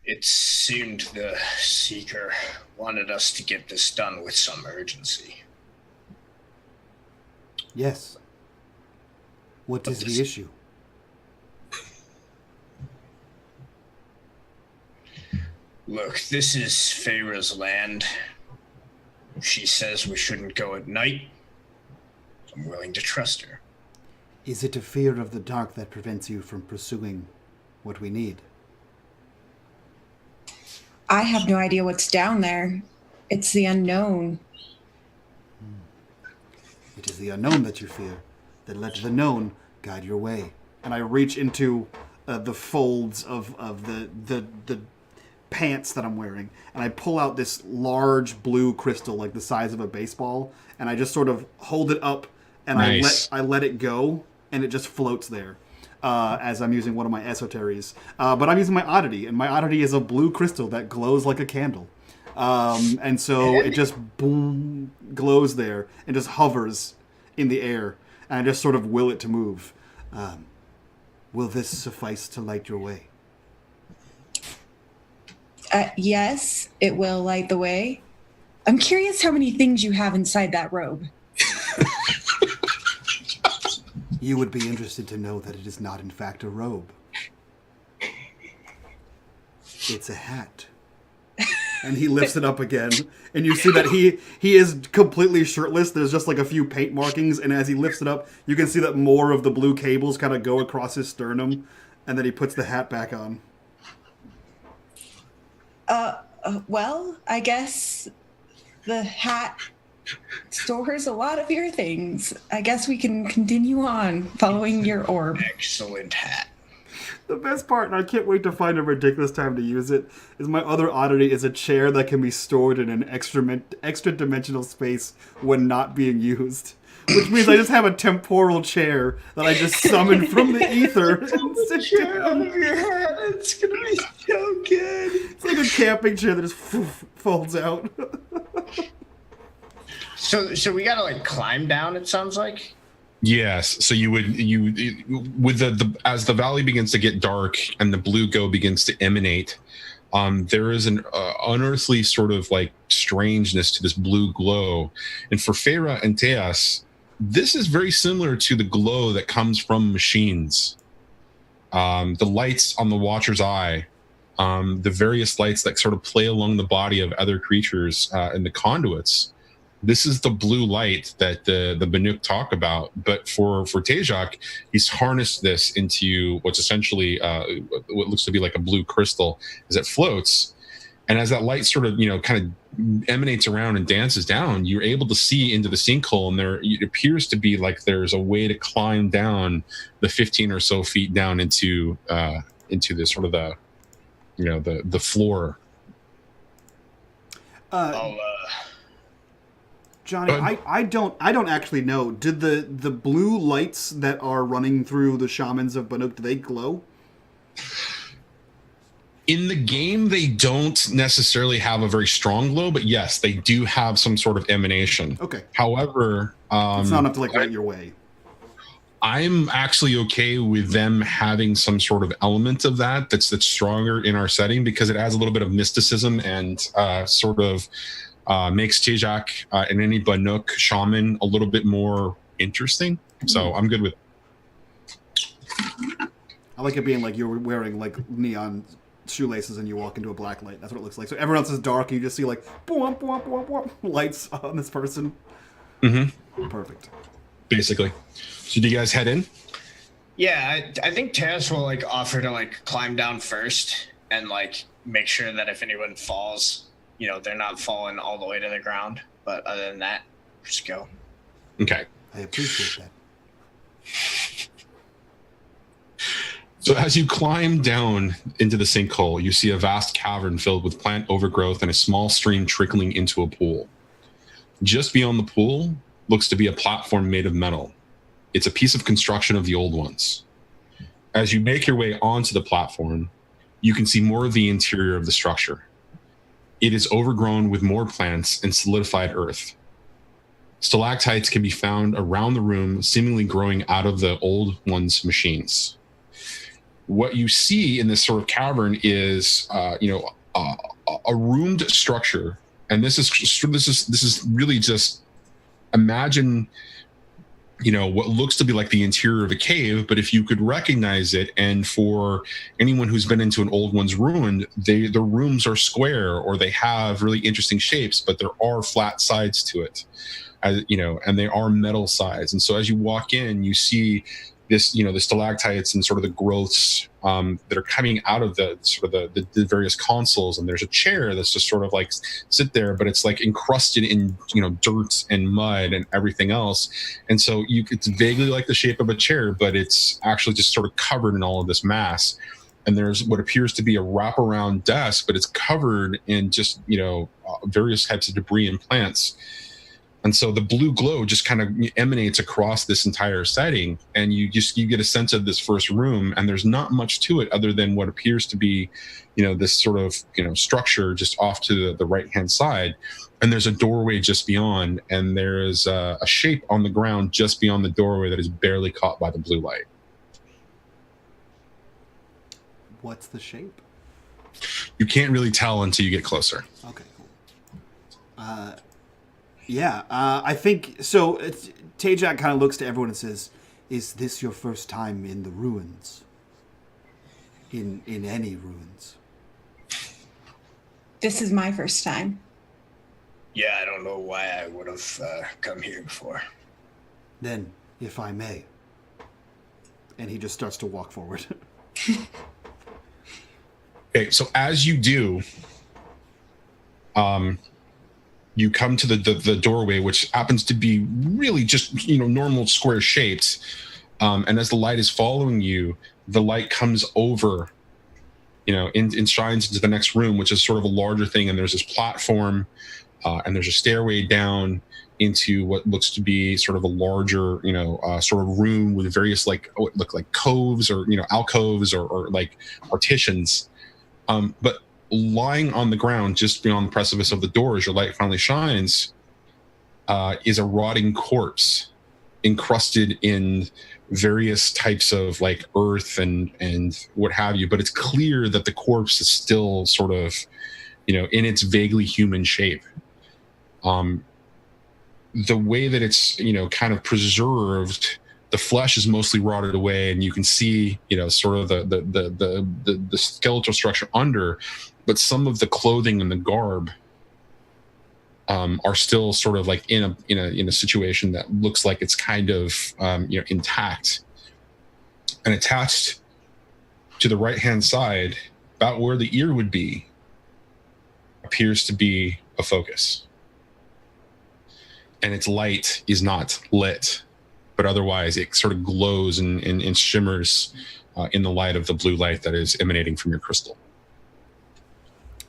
It seemed the Seeker wanted us to get this done with some urgency. Yes. What is the issue? Look, this is Feyre's land. She says we shouldn't go at night. I'm willing to trust her. Is it a fear of the dark that prevents you from pursuing what we need? I have no idea what's down there. It's the unknown. It is the unknown that you fear. Then let the known guide your way. And I reach into the folds of the pants that I'm wearing, and I pull out this large blue crystal, like the size of a baseball, and I just sort of hold it up, and nice. I let it go, and it just floats there as I'm using one of my esoteries. But I'm using my oddity, and my oddity is a blue crystal that glows like a candle. And so it just boom glows there and just hovers in the air, and I just sort of will it to move. Will this suffice to light your way? Yes, it will light the way. I'm curious how many things you have inside that robe. You would be interested to know that it is not in fact a robe. It's a hat. And he lifts it up again, and you see that he is completely shirtless. There's just like a few paint markings, and as he lifts it up, you can see that more of the blue cables kind of go across his sternum, and then he puts the hat back on. Well, I guess the hat stores a lot of your things. I guess we can continue on following your orb. Excellent hat. The best part, and I can't wait to find a ridiculous time to use it, is my other oddity is a chair that can be stored in an extra dimensional space when not being used. Which means I just have a temporal chair that I just summon from the ether and sit down. It's gonna be so good. It's like a camping chair that just folds out. So we gotta like climb down, it sounds like. Yes. So you with the as the valley begins to get dark and the blue glow begins to emanate, there is an unearthly sort of like strangeness to this blue glow. And for Feyre and Tues, this is very similar to the glow that comes from machines. The lights on the Watcher's Eye, the various lights that sort of play along the body of other creatures and the conduits. This is the blue light that the Banuk talk about, but for Tejak, he's harnessed this into what's essentially what looks to be like a blue crystal as it floats. And as that light sort of, kind of emanates around and dances down, you're able to see into the sinkhole, and it appears to be like there's a way to climb down the 15 or so feet down into the sort of the floor. Johnny, I don't actually know. Did the blue lights that are running through the shamans of Banuk, do they glow? In the game, they don't necessarily have a very strong glow, but yes, they do have some sort of emanation. Okay. However, it's not enough to like light your way. I'm actually okay with them having some sort of element of that's stronger in our setting, because it adds a little bit of mysticism and sort of makes Tejak and any Banuk shaman a little bit more interesting. So I'm good with it. I like it being like you're wearing like neon shoelaces and you walk into a black light. That's what it looks like. So everyone else is dark and you just see like boom, boom, boom, boom, lights on this person. Mm-hmm. Perfect. Basically. So do you guys head in? Yeah, I think Tues will like offer to like climb down first and like make sure that if anyone falls, they're not falling all the way to the ground. But other than that, just go. Okay. I appreciate that. So as you climb down into the sinkhole, you see a vast cavern filled with plant overgrowth and a small stream trickling into a pool. Just beyond the pool looks to be a platform made of metal. It's a piece of construction of the old ones. As you make your way onto the platform, you can see more of the interior of the structure. It is overgrown with more plants and solidified earth. Stalactites can be found around the room, seemingly growing out of the old ones' machines. What you see in this sort of cavern is, a roomed structure, and this is really just imagine, what looks to be like the interior of a cave, but if you could recognize it, and for anyone who's been into an old one's ruined, the rooms are square or they have really interesting shapes, but there are flat sides to it, and they are metal sides. And so as you walk in, you see this, the stalactites and sort of the growths that are coming out of the sort of the various consoles. And there's a chair that's just sort of like sit there, but it's like encrusted in, dirt and mud and everything else. And so it's vaguely like the shape of a chair, but it's actually just sort of covered in all of this mass. And there's what appears to be a wraparound desk, but it's covered in just, various types of debris and plants. And so the blue glow just kind of emanates across this entire setting, and you get a sense of this first room, and there's not much to it other than what appears to be, this sort of, structure just off to the right-hand side. And there's a doorway just beyond, and there is a shape on the ground just beyond the doorway that is barely caught by the blue light. What's the shape? You can't really tell until you get closer. Okay, cool. I think so. Tajak kind of looks to everyone and says, "Is this your first time in the ruins? In any ruins?" This is my first time. Yeah, I don't know why I would have come here before. Then, if I may. And he just starts to walk forward. Okay, so as you do, you come to the doorway, which happens to be really just, normal square shaped. And as the light is following you, the light comes over, shines into the next room, which is sort of a larger thing. And there's this platform, and there's a stairway down into what looks to be sort of a larger, sort of room with various what look like coves or, alcoves or like partitions. But lying on the ground just beyond the precipice of the door as your light finally shines is a rotting corpse encrusted in various types of like earth and what have you. But it's clear that the corpse is still sort of, in its vaguely human shape. The way that it's, kind of preserved, the flesh is mostly rotted away, and you can see, sort of the skeletal structure under, but some of the clothing and the garb are still sort of like in a situation that looks like it's kind of intact. And attached to the right-hand side, about where the ear would be, appears to be a focus. And its light is not lit, but otherwise it sort of glows and shimmers in the light of the blue light that is emanating from your crystal.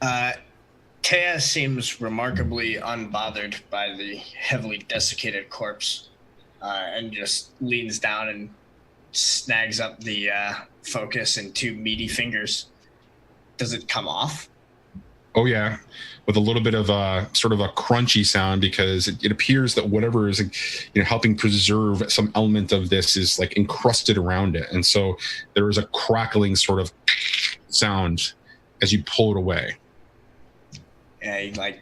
Taya seems remarkably unbothered by the heavily desiccated corpse, and just leans down and snags up the focus in two meaty fingers. Does it come off? Oh yeah, with a little bit of a sort of a crunchy sound, because it appears that whatever is helping preserve some element of this is like encrusted around it, and so there is a crackling sort of sound as you pull it away. Yeah, he like.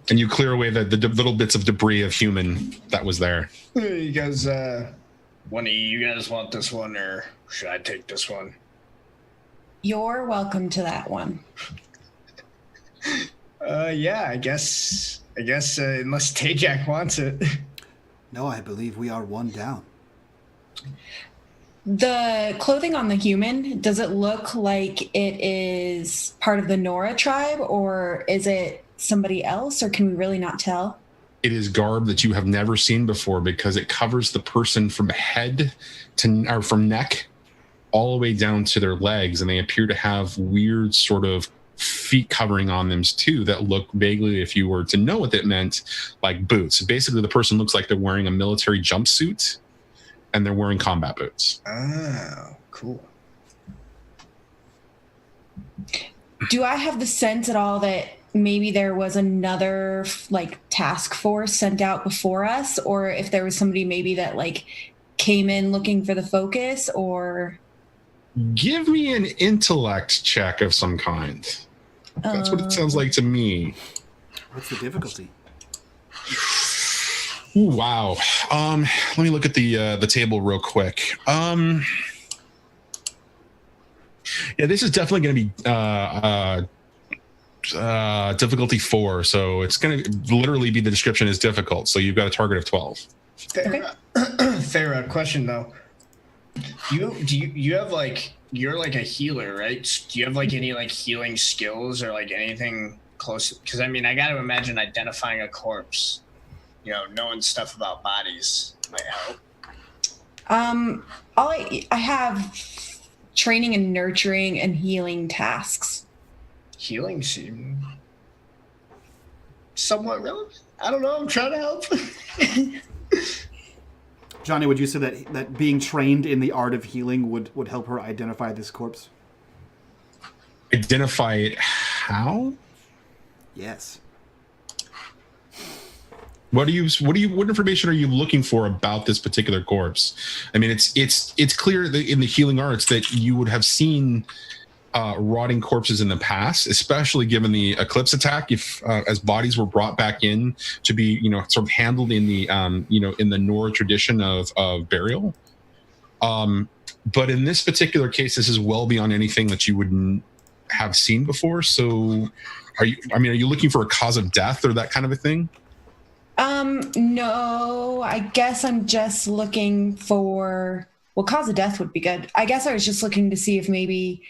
And you clear away the little bits of debris of human that was there. You guys, one of you guys want this one, or should I take this one? You're welcome to that one. Yeah, I guess unless Tajak wants it. No, I believe we are one down. The clothing on the human, does it look like it is part of the Nora tribe, or is it somebody else, or can we really not tell? It is garb that you have never seen before, because it covers the person from head to, or from neck all the way down to their legs, and they appear to have weird sort of feet covering on them too that look vaguely, if you were to know what that meant, like boots. Basically, the person looks like they're wearing a military jumpsuit and they're wearing combat boots. Oh, cool. Do I have the sense at all that maybe there was another like task force sent out before us, or if there was somebody maybe that like came in looking for the focus? Or give me an intellect check of some kind. That's what it sounds like to me. What's the difficulty? Ooh, wow. Let me look at the table real quick. Yeah, this is definitely going to be difficulty 4, so it's going to literally be, the description is difficult, so you've got a target of 12. Fair question though. You have like, you're like a healer, right? Do you have like any like healing skills or like anything close? Because I mean, I got to imagine identifying a corpse, knowing stuff about bodies might help. I have training and nurturing and healing tasks. Healing seem somewhat relevant. I don't know. I'm trying to help. Johnny, would you say that being trained in the art of healing would help her identify this corpse? Identify it how? Yes. What information are you looking for about this particular corpse? I mean, it's clear that in the healing arts that you would have seen rotting corpses in the past, especially given the eclipse attack. If as bodies were brought back in to be, sort of handled in the, in the Nora tradition of burial. But in this particular case, this is well beyond anything that you would have seen before. So, are you looking for a cause of death or that kind of a thing? No, I guess I'm just looking for, well, cause of death would be good. I guess I was just looking to see if maybe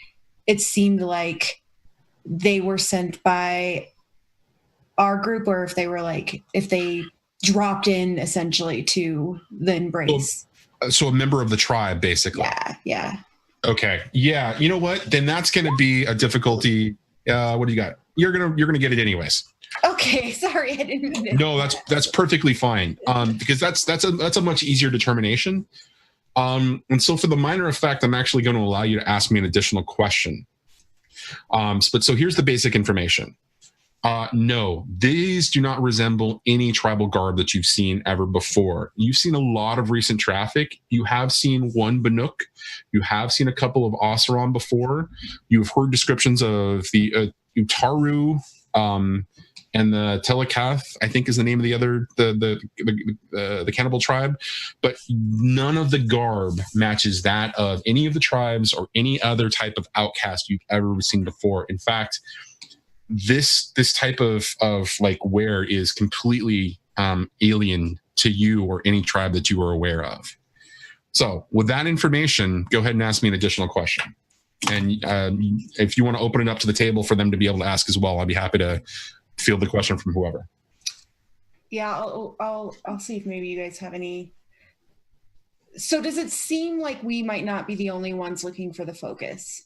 it seemed like they were sent by our group, or if they were if they dropped in essentially to the embrace. So a member of the tribe, basically. Yeah. Okay. Yeah. You know what? Then that's going to be a difficulty. What do you got? You're gonna get it anyways. Okay. Sorry, I didn't mean it. No, that's perfectly fine. Because that's a much easier determination. And so for the minor effect, I'm actually going to allow you to ask me an additional question. But so here's the basic information. No, these do not resemble any tribal garb that you've seen ever before. You've seen a lot of recent traffic. You have seen one Banuk. You have seen a couple of Oseram before. You've heard descriptions of the Utaru, and the Telekath, I think is the name of the other, the cannibal tribe. But none of the garb matches that of any of the tribes or any other type of outcast you've ever seen before. In fact, this type of wear is completely alien to you or any tribe that you are aware of. So with that information, go ahead and ask me an additional question. And if you want to open it up to the table for them to be able to ask as well, I'll be happy to field the question from whoever. Yeah, I'll see if maybe you guys have any. So does it seem like we might not be the only ones looking for the foci? Is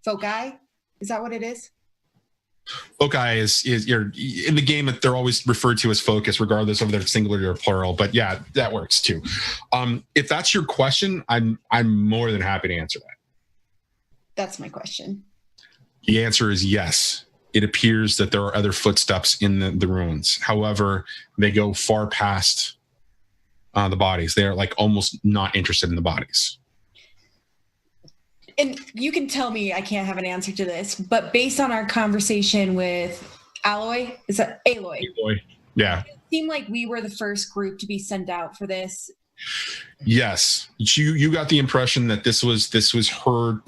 that what it is? Foci is you're in the game that they're always referred to as focus, regardless of their singular or plural. But yeah, that works too. If that's your question, I'm more than happy to answer that. That's my question. The answer is yes. It appears that there are other footsteps in the ruins. However, they go far past the bodies. They are almost not interested in the bodies. And you can tell me I can't have an answer to this, but based on our conversation with Aloy, is that Aloy? Aloy, yeah. It seemed like we were the first group to be sent out for this. Yes, you got the impression that this was her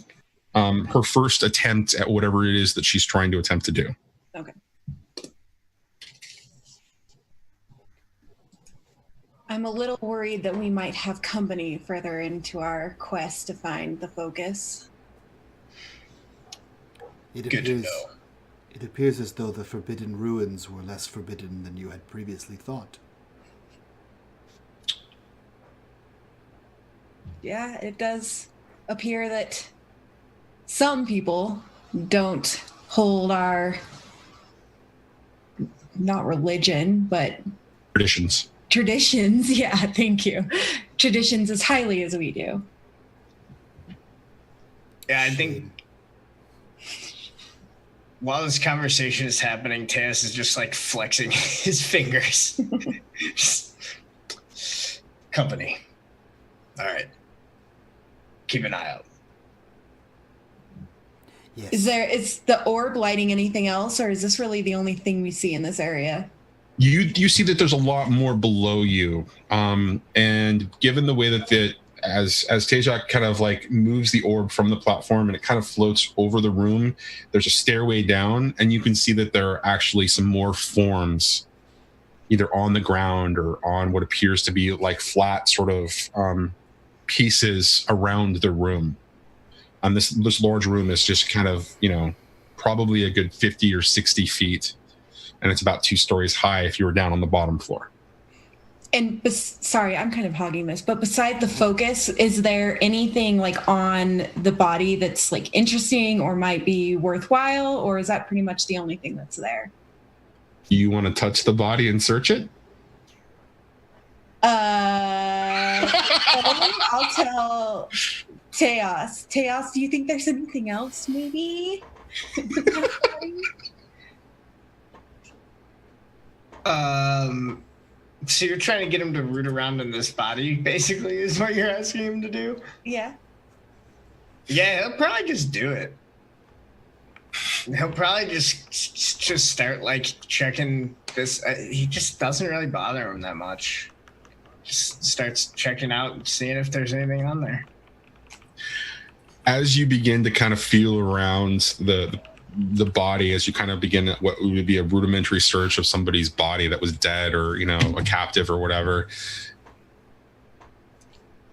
first attempt at whatever it is that she's trying to attempt to do. Okay. I'm a little worried that we might have company further into our quest to find the focus. Good to know. It appears as though the forbidden ruins were less forbidden than you had previously thought. Yeah, it does appear that some people don't hold our, not religion, but traditions. Yeah, thank you. Traditions as highly as we do. Yeah, I think while this conversation is happening, Tues is just flexing his fingers. Company. All right. Keep an eye out. Yes. Is the orb lighting anything else, or is this really the only thing we see in this area? You see that there's a lot more below you, and given the way that as Tejak kind of moves the orb from the platform and it kind of floats over the room, there's a stairway down, and you can see that there are actually some more forms, either on the ground or on what appears to be flat sort of pieces around the room. This large room is just kind of, probably a good 50 or 60 feet. And it's about 2 stories high if you were down on the bottom floor. And sorry, I'm kind of hogging this, but beside the focus, is there anything on the body that's interesting or might be worthwhile? Or is that pretty much the only thing that's there? You want to touch the body and search it? I'll tell Tues. Tues, do you think there's anything else maybe? So you're trying to get him to root around in this body, basically, is what you're asking him to do? Yeah. Yeah, he'll probably just do it. He'll probably just start like checking this. He just doesn't really bother him that much. Just starts checking out and seeing if there's anything on there. As you begin to kind of feel around the body, as you kind of begin what would be a rudimentary search of somebody's body that was dead or a captive or whatever,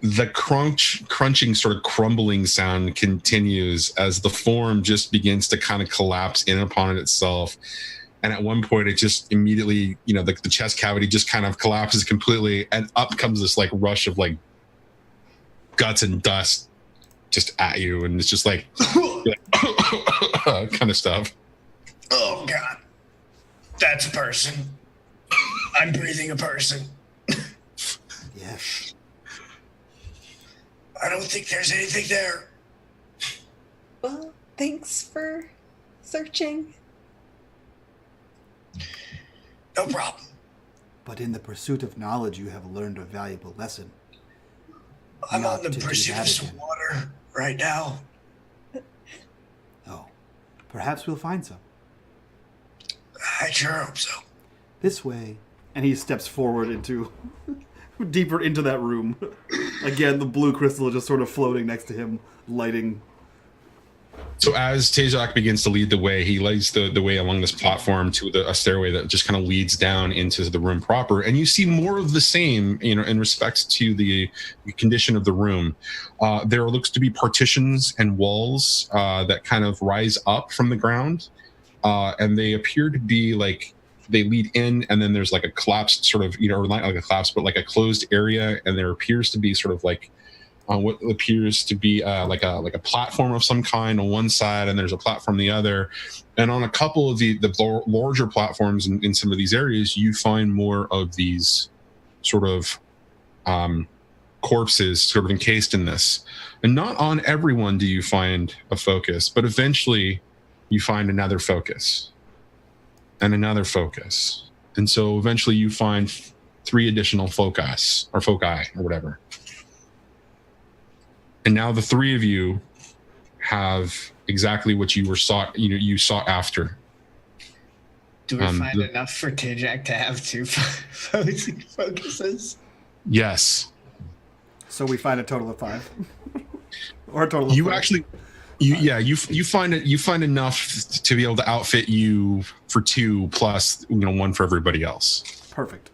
the crunching sort of crumbling sound continues as the form just begins to kind of collapse in upon itself. And at one point, it just immediately, the chest cavity just kind of collapses completely, and up comes this like rush of like guts and dust just at you, and it's just like kind of stuff. Oh God, that's a person. I'm breathing a person. Yes. I don't think there's anything there. Well, thanks for searching. No problem. But in the pursuit of knowledge, you have learned a valuable lesson. I'm Not on the to do pursuit that of some again. water right now. Oh, perhaps we'll find some. I sure hope so. This way. And he steps forward deeper into that room. Again, the blue crystal is just sort of floating next to him, lighting. So as Tejak begins to lead the way, he leads the way along this platform to a stairway that just kind of leads down into the room proper. And you see more of the same, in respect to the condition of the room. There looks to be partitions and walls that kind of rise up from the ground. And they appear to be like, they lead in, and then there's like a collapsed sort of, or not like a collapse, but like a closed area. And there appears to be sort of like, what appears to be like a platform of some kind on one side, and there's a platform on the other. And on a couple of the larger platforms in some of these areas, you find more of these sort of corpses sort of encased in this. And not on everyone do you find a focus, but eventually you find another focus and another focus. And so eventually you find 3 additional foci or whatever. And now the 3 of you have exactly what you you sought after. Do we find enough for Tejak to have 2 focuses? Yes. So we find a total of 5. Or a total of 4. You find enough to be able to outfit you for 2 plus 1 for everybody else. Perfect.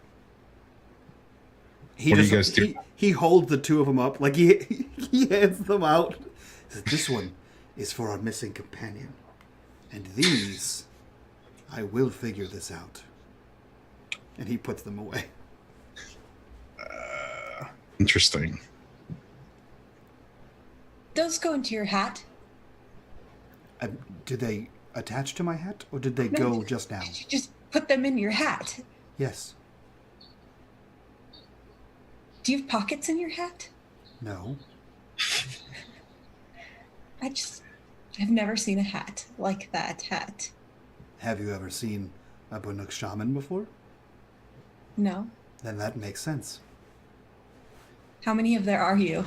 What do you guys do? He holds the 2 of them up, like he hands them out. He says, "This one is for our missing companion, and these, I will figure this out." And he puts them away. Interesting. Those go into your hat. Did they attach to my hat, or did they go just now? You just put them in your hat. Yes. Do you have pockets in your hat? No. I've never seen a hat like that hat. Have you ever seen a Banuk shaman before? No. Then that makes sense. How many of there are you?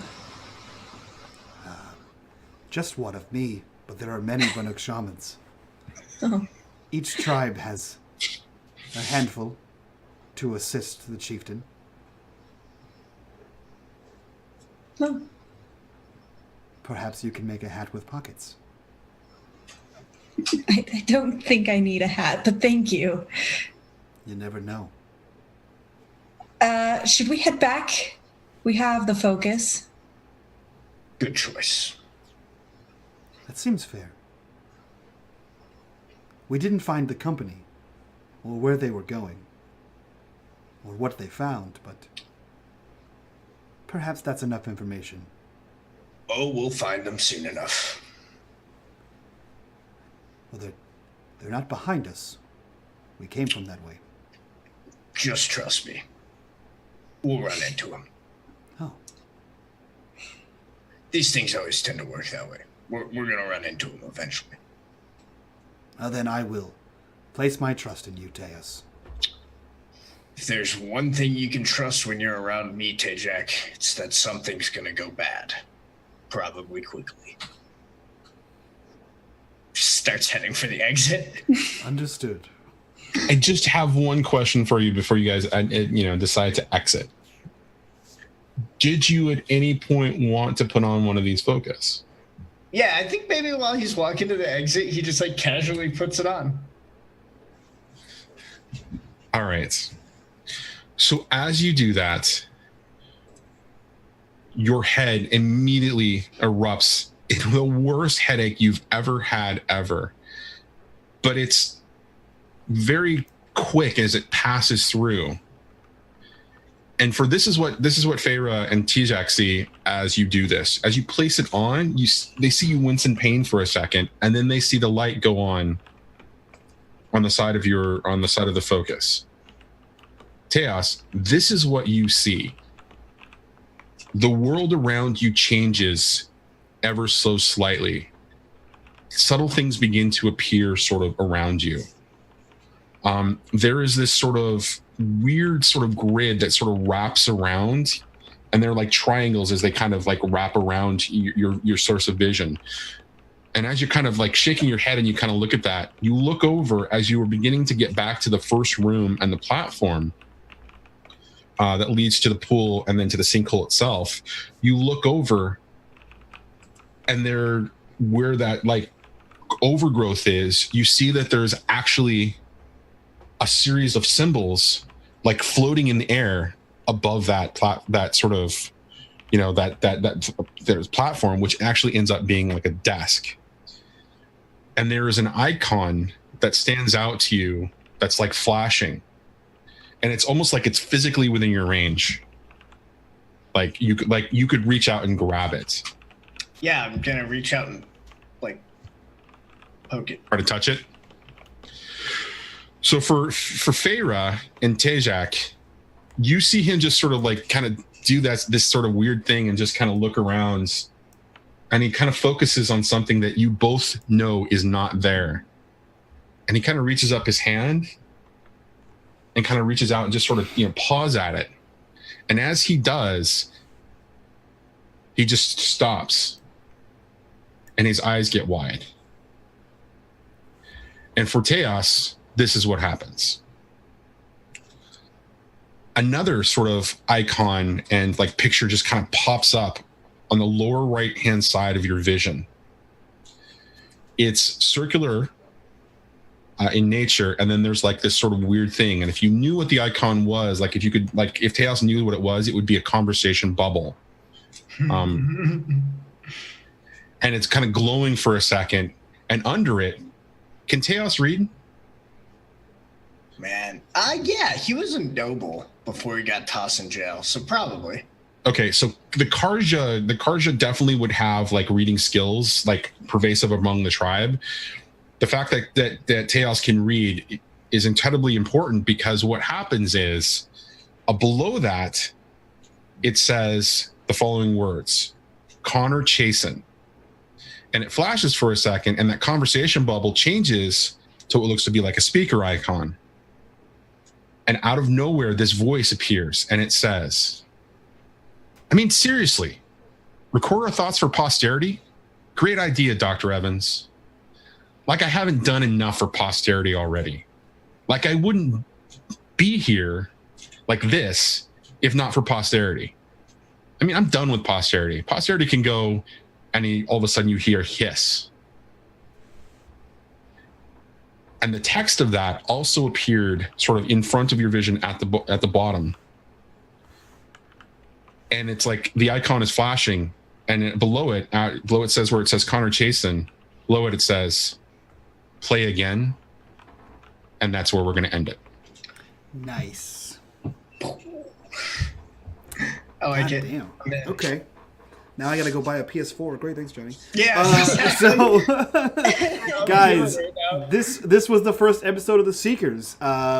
Just one of me, but there are many Banuk shamans. Oh. Each tribe has a handful to assist the chieftain. No. Perhaps you can make a hat with pockets. I don't think I need a hat, but thank you. You never know. Should we head back? We have the focus. Good choice. That seems fair. We didn't find the company, or where they were going, or what they found, but perhaps that's enough information. Oh, we'll find them soon enough. Well, they're not behind us. We came from that way. Just trust me. We'll run into them. Oh. These things always tend to work that way. We're going to run into them eventually. Then I will place my trust in you, Teus. If there's one thing you can trust when you're around me, Tejak, it's that something's going to go bad. Probably quickly. Just starts heading for the exit. Understood. I just have one question for you before you guys, decide to exit. Did you at any point want to put on one of these focus? Yeah, I think maybe while he's walking to the exit, he just like casually puts it on. All right. So as you do that, your head immediately erupts in the worst headache you've ever had ever. But it's very quick as it passes through. And for this is what Feyre and Tijak see as you do this. As you place it on, they see you wince in pain for a second, and then they see the light go on the side of the focus. Teos, this is what you see. The world around you changes ever so slightly. Subtle things begin to appear sort of around you. There is this sort of weird sort of grid that sort of wraps around, and they're like triangles as they kind of like wrap around your source of vision. And as you're kind of like shaking your head and you kind of look at that, you look over as you were beginning to get back to the first room and the platform that leads to the pool and then to the sinkhole itself. You look over, and there, where that like overgrowth is, you see that there's actually a series of symbols like floating in the air above that sort of, there's platform, which actually ends up being like a desk. And there is an icon that stands out to you that's like flashing, and it's almost like it's physically within your range. Like you could reach out and grab it. Yeah, I'm gonna reach out and like poke it. Try to touch it. So for Feyre and Tejak, you see him just sort of like kind of do this sort of weird thing and just kind of look around, and he kind of focuses on something that you both know is not there. And he kind of reaches up his hand and kind of reaches out and just sort of, paws at it. And as he does, he just stops and his eyes get wide. And for Teos, this is what happens. Another sort of icon and like picture just kind of pops up on the lower right hand side of your vision. It's circular in nature, and then there's like this sort of weird thing. And if you knew what the icon was, like if Teos knew what it was, it would be a conversation bubble. And it's kind of glowing for a second, and under it, can Teos read? Man, yeah, he was a noble before he got tossed in jail, so probably. Okay, so the Karja definitely would have like reading skills, like pervasive among the tribe. The fact that Teos can read is incredibly important, because what happens is below that, it says the following words: Connor Chasen. And it flashes for a second, and that conversation bubble changes to what looks to be like a speaker icon. And out of nowhere, this voice appears, and it says, I mean, seriously, record our thoughts for posterity? Great idea, Dr. Evans. Like I haven't done enough for posterity already. Like I wouldn't be here like this if not for posterity. I mean, I'm done with posterity. Posterity can go, and all of a sudden you hear hiss. And the text of that also appeared sort of in front of your vision at the bottom. And it's like the icon is flashing, and below it says, where it says Connor Chasen, below it says play again. And that's where we're going to end it. Nice. I like it. Damn. Okay. Now I got to go buy a PS4. Great, thanks, Johnny. Yeah. So, guys, this was the first episode of The Seekers.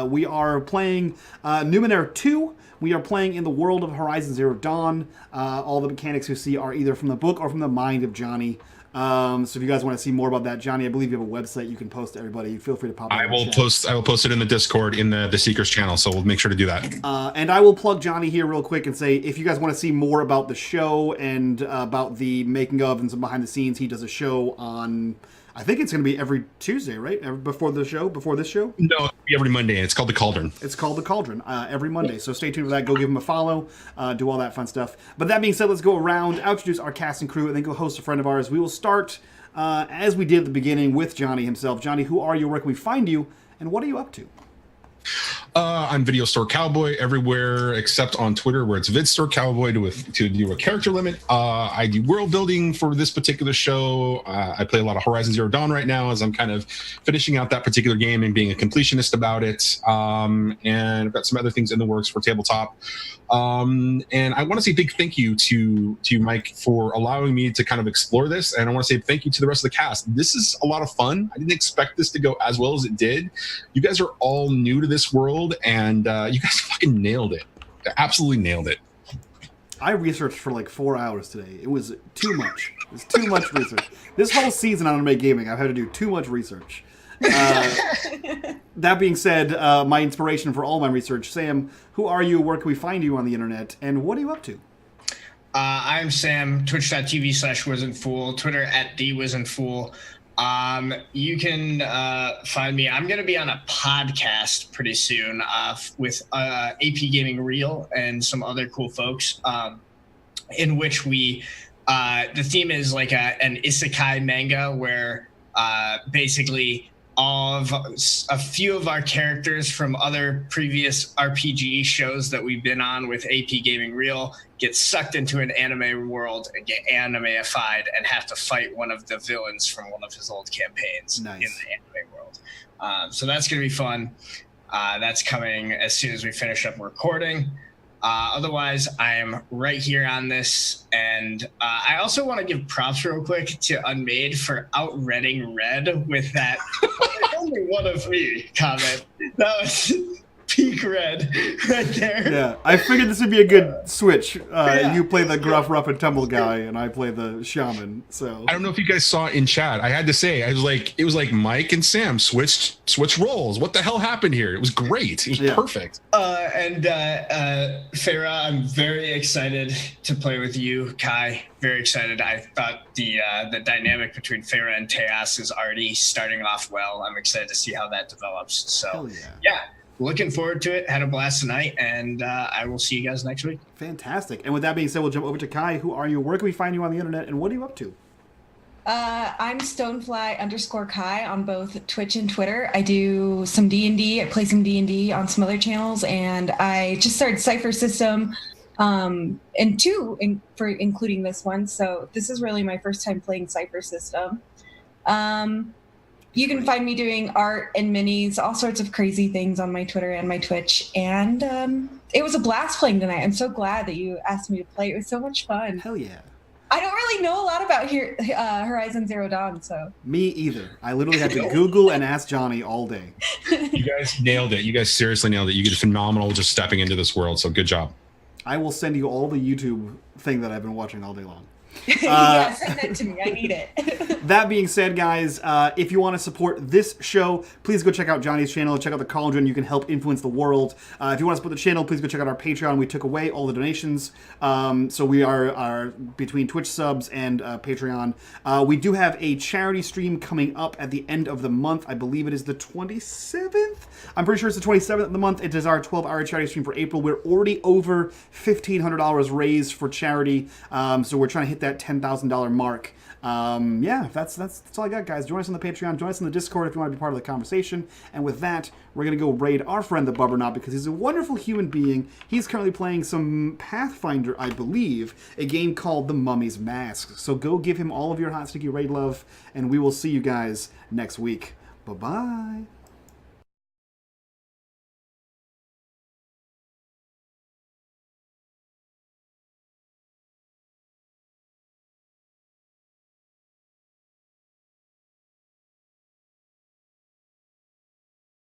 We are playing Numenera 2. We are playing in the world of Horizon Zero Dawn. All the mechanics you see are either from the book or from the mind of Johnny. So if you guys want to see more about that, Johnny, I believe you have a website you can post to everybody. Feel free to pop it. I will post it in the Discord in the Seekers channel, so we'll make sure to do that. And I will plug Johnny here real quick and say, if you guys want to see more about the show and about the making of and some behind the scenes, he does a show on I think it's going to be every Tuesday, right? Before this show? No, every Monday. It's called The Cauldron. It's called The Cauldron every Monday. So stay tuned for that. Go give him a follow. Do all that fun stuff. But that being said, let's go around, introduce our cast and crew, and then go host a friend of ours. We will start, as we did at the beginning, with Johnny himself. Johnny, who are you? Where can we find you? And what are you up to? I'm Video Store Cowboy everywhere except on Twitter, where it's Vid Store Cowboy to do a character limit. I do world building for this particular show. I play a lot of Horizon Zero Dawn right now as I'm kind of finishing out that particular game and being a completionist about it. And I've got some other things in the works for tabletop. And I want to say big thank you to Mike for allowing me to kind of explore this. And I want to say thank you to the rest of the cast. This is a lot of fun. I didn't expect this to go as well as it did. You guys are all new to this world, and you guys fucking nailed it. Absolutely nailed it. I researched for like 4 hours today. It was too much. It was too much research. This whole season on unMadeGaming, I've had to do too much research. That being said, my inspiration for all my research, Sam, who are you? Where can we find you on the internet? And what are you up to? I'm Sam, twitch.tv/wizandfool, Twitter @thewizandfool. You can find me. I'm going to be on a podcast pretty soon with AP Gaming Real and some other cool folks, in which we the theme is like an isekai manga where basically a few of our characters from other previous RPG shows that we've been on with AP Gaming Real get sucked into an anime world and get animeified and have to fight one of the villains from one of his old campaigns in the anime world. So that's going to be fun. That's coming as soon as we finish up recording. Otherwise, I am right here on this. And I also want to give props real quick to unMade for outreading Red with that only one of me comment. That was peak Red right there. Yeah, I figured this would be a good switch. You play the gruff, rough, and tumble guy, and I play the shaman. So I don't know if you guys saw it in chat. I had to say, it was like Mike and Sam switched roles. What the hell happened here? It was great. It was perfect. And Farah, I'm very excited to play with you. Kai, very excited. I thought the dynamic between Farah and Teos is already starting off well. I'm excited to see how that develops. So yeah. Looking forward to it. Had a blast tonight, and I will see you guys next week. Fantastic. And with that being said, we'll jump over to Kai. Who are you? Where can we find you on the internet? And what are you up to? I'm Stonefly_Kai on both Twitch and Twitter. I do some D&D. I play some D&D on some other channels, and I just started Cypher System, and two for including this one. So this is really my first time playing Cypher System. You can find me doing art and minis, all sorts of crazy things on my Twitter and my Twitch. And it was a blast playing tonight. I'm so glad that you asked me to play. It was so much fun. Hell yeah. I don't really know a lot about Horizon Zero Dawn, so. Me either. I literally had to Google and ask Johnny all day. You guys nailed it. You guys seriously nailed it. You did phenomenal just stepping into this world, so good job. I will send you all the YouTube thing that I've been watching all day long. Yeah, send that to me. I need it. That being said, guys, if you want to support this show, please go check out Johnny's channel. Check out the Cauldron. You can help influence the world. If you want to support the channel, please go check out our Patreon. We took away all the donations. So we are between Twitch subs and Patreon. We do have a charity stream coming up at the end of the month. I believe it is the 27th. I'm pretty sure it's the 27th of the month. It is our 12-hour charity stream for April. We're already over $1,500 raised for charity. So we're trying to hit that $10,000 mark. Yeah, that's all I got, guys. Join us on the Patreon. Join us on the Discord if you want to be part of the conversation. And with that, we're going to go raid our friend the Bubbernaut because he's a wonderful human being. He's currently playing some Pathfinder, I believe, a game called The Mummy's Mask. So go give him all of your hot sticky raid love, and we will see you guys next week. Bye-bye.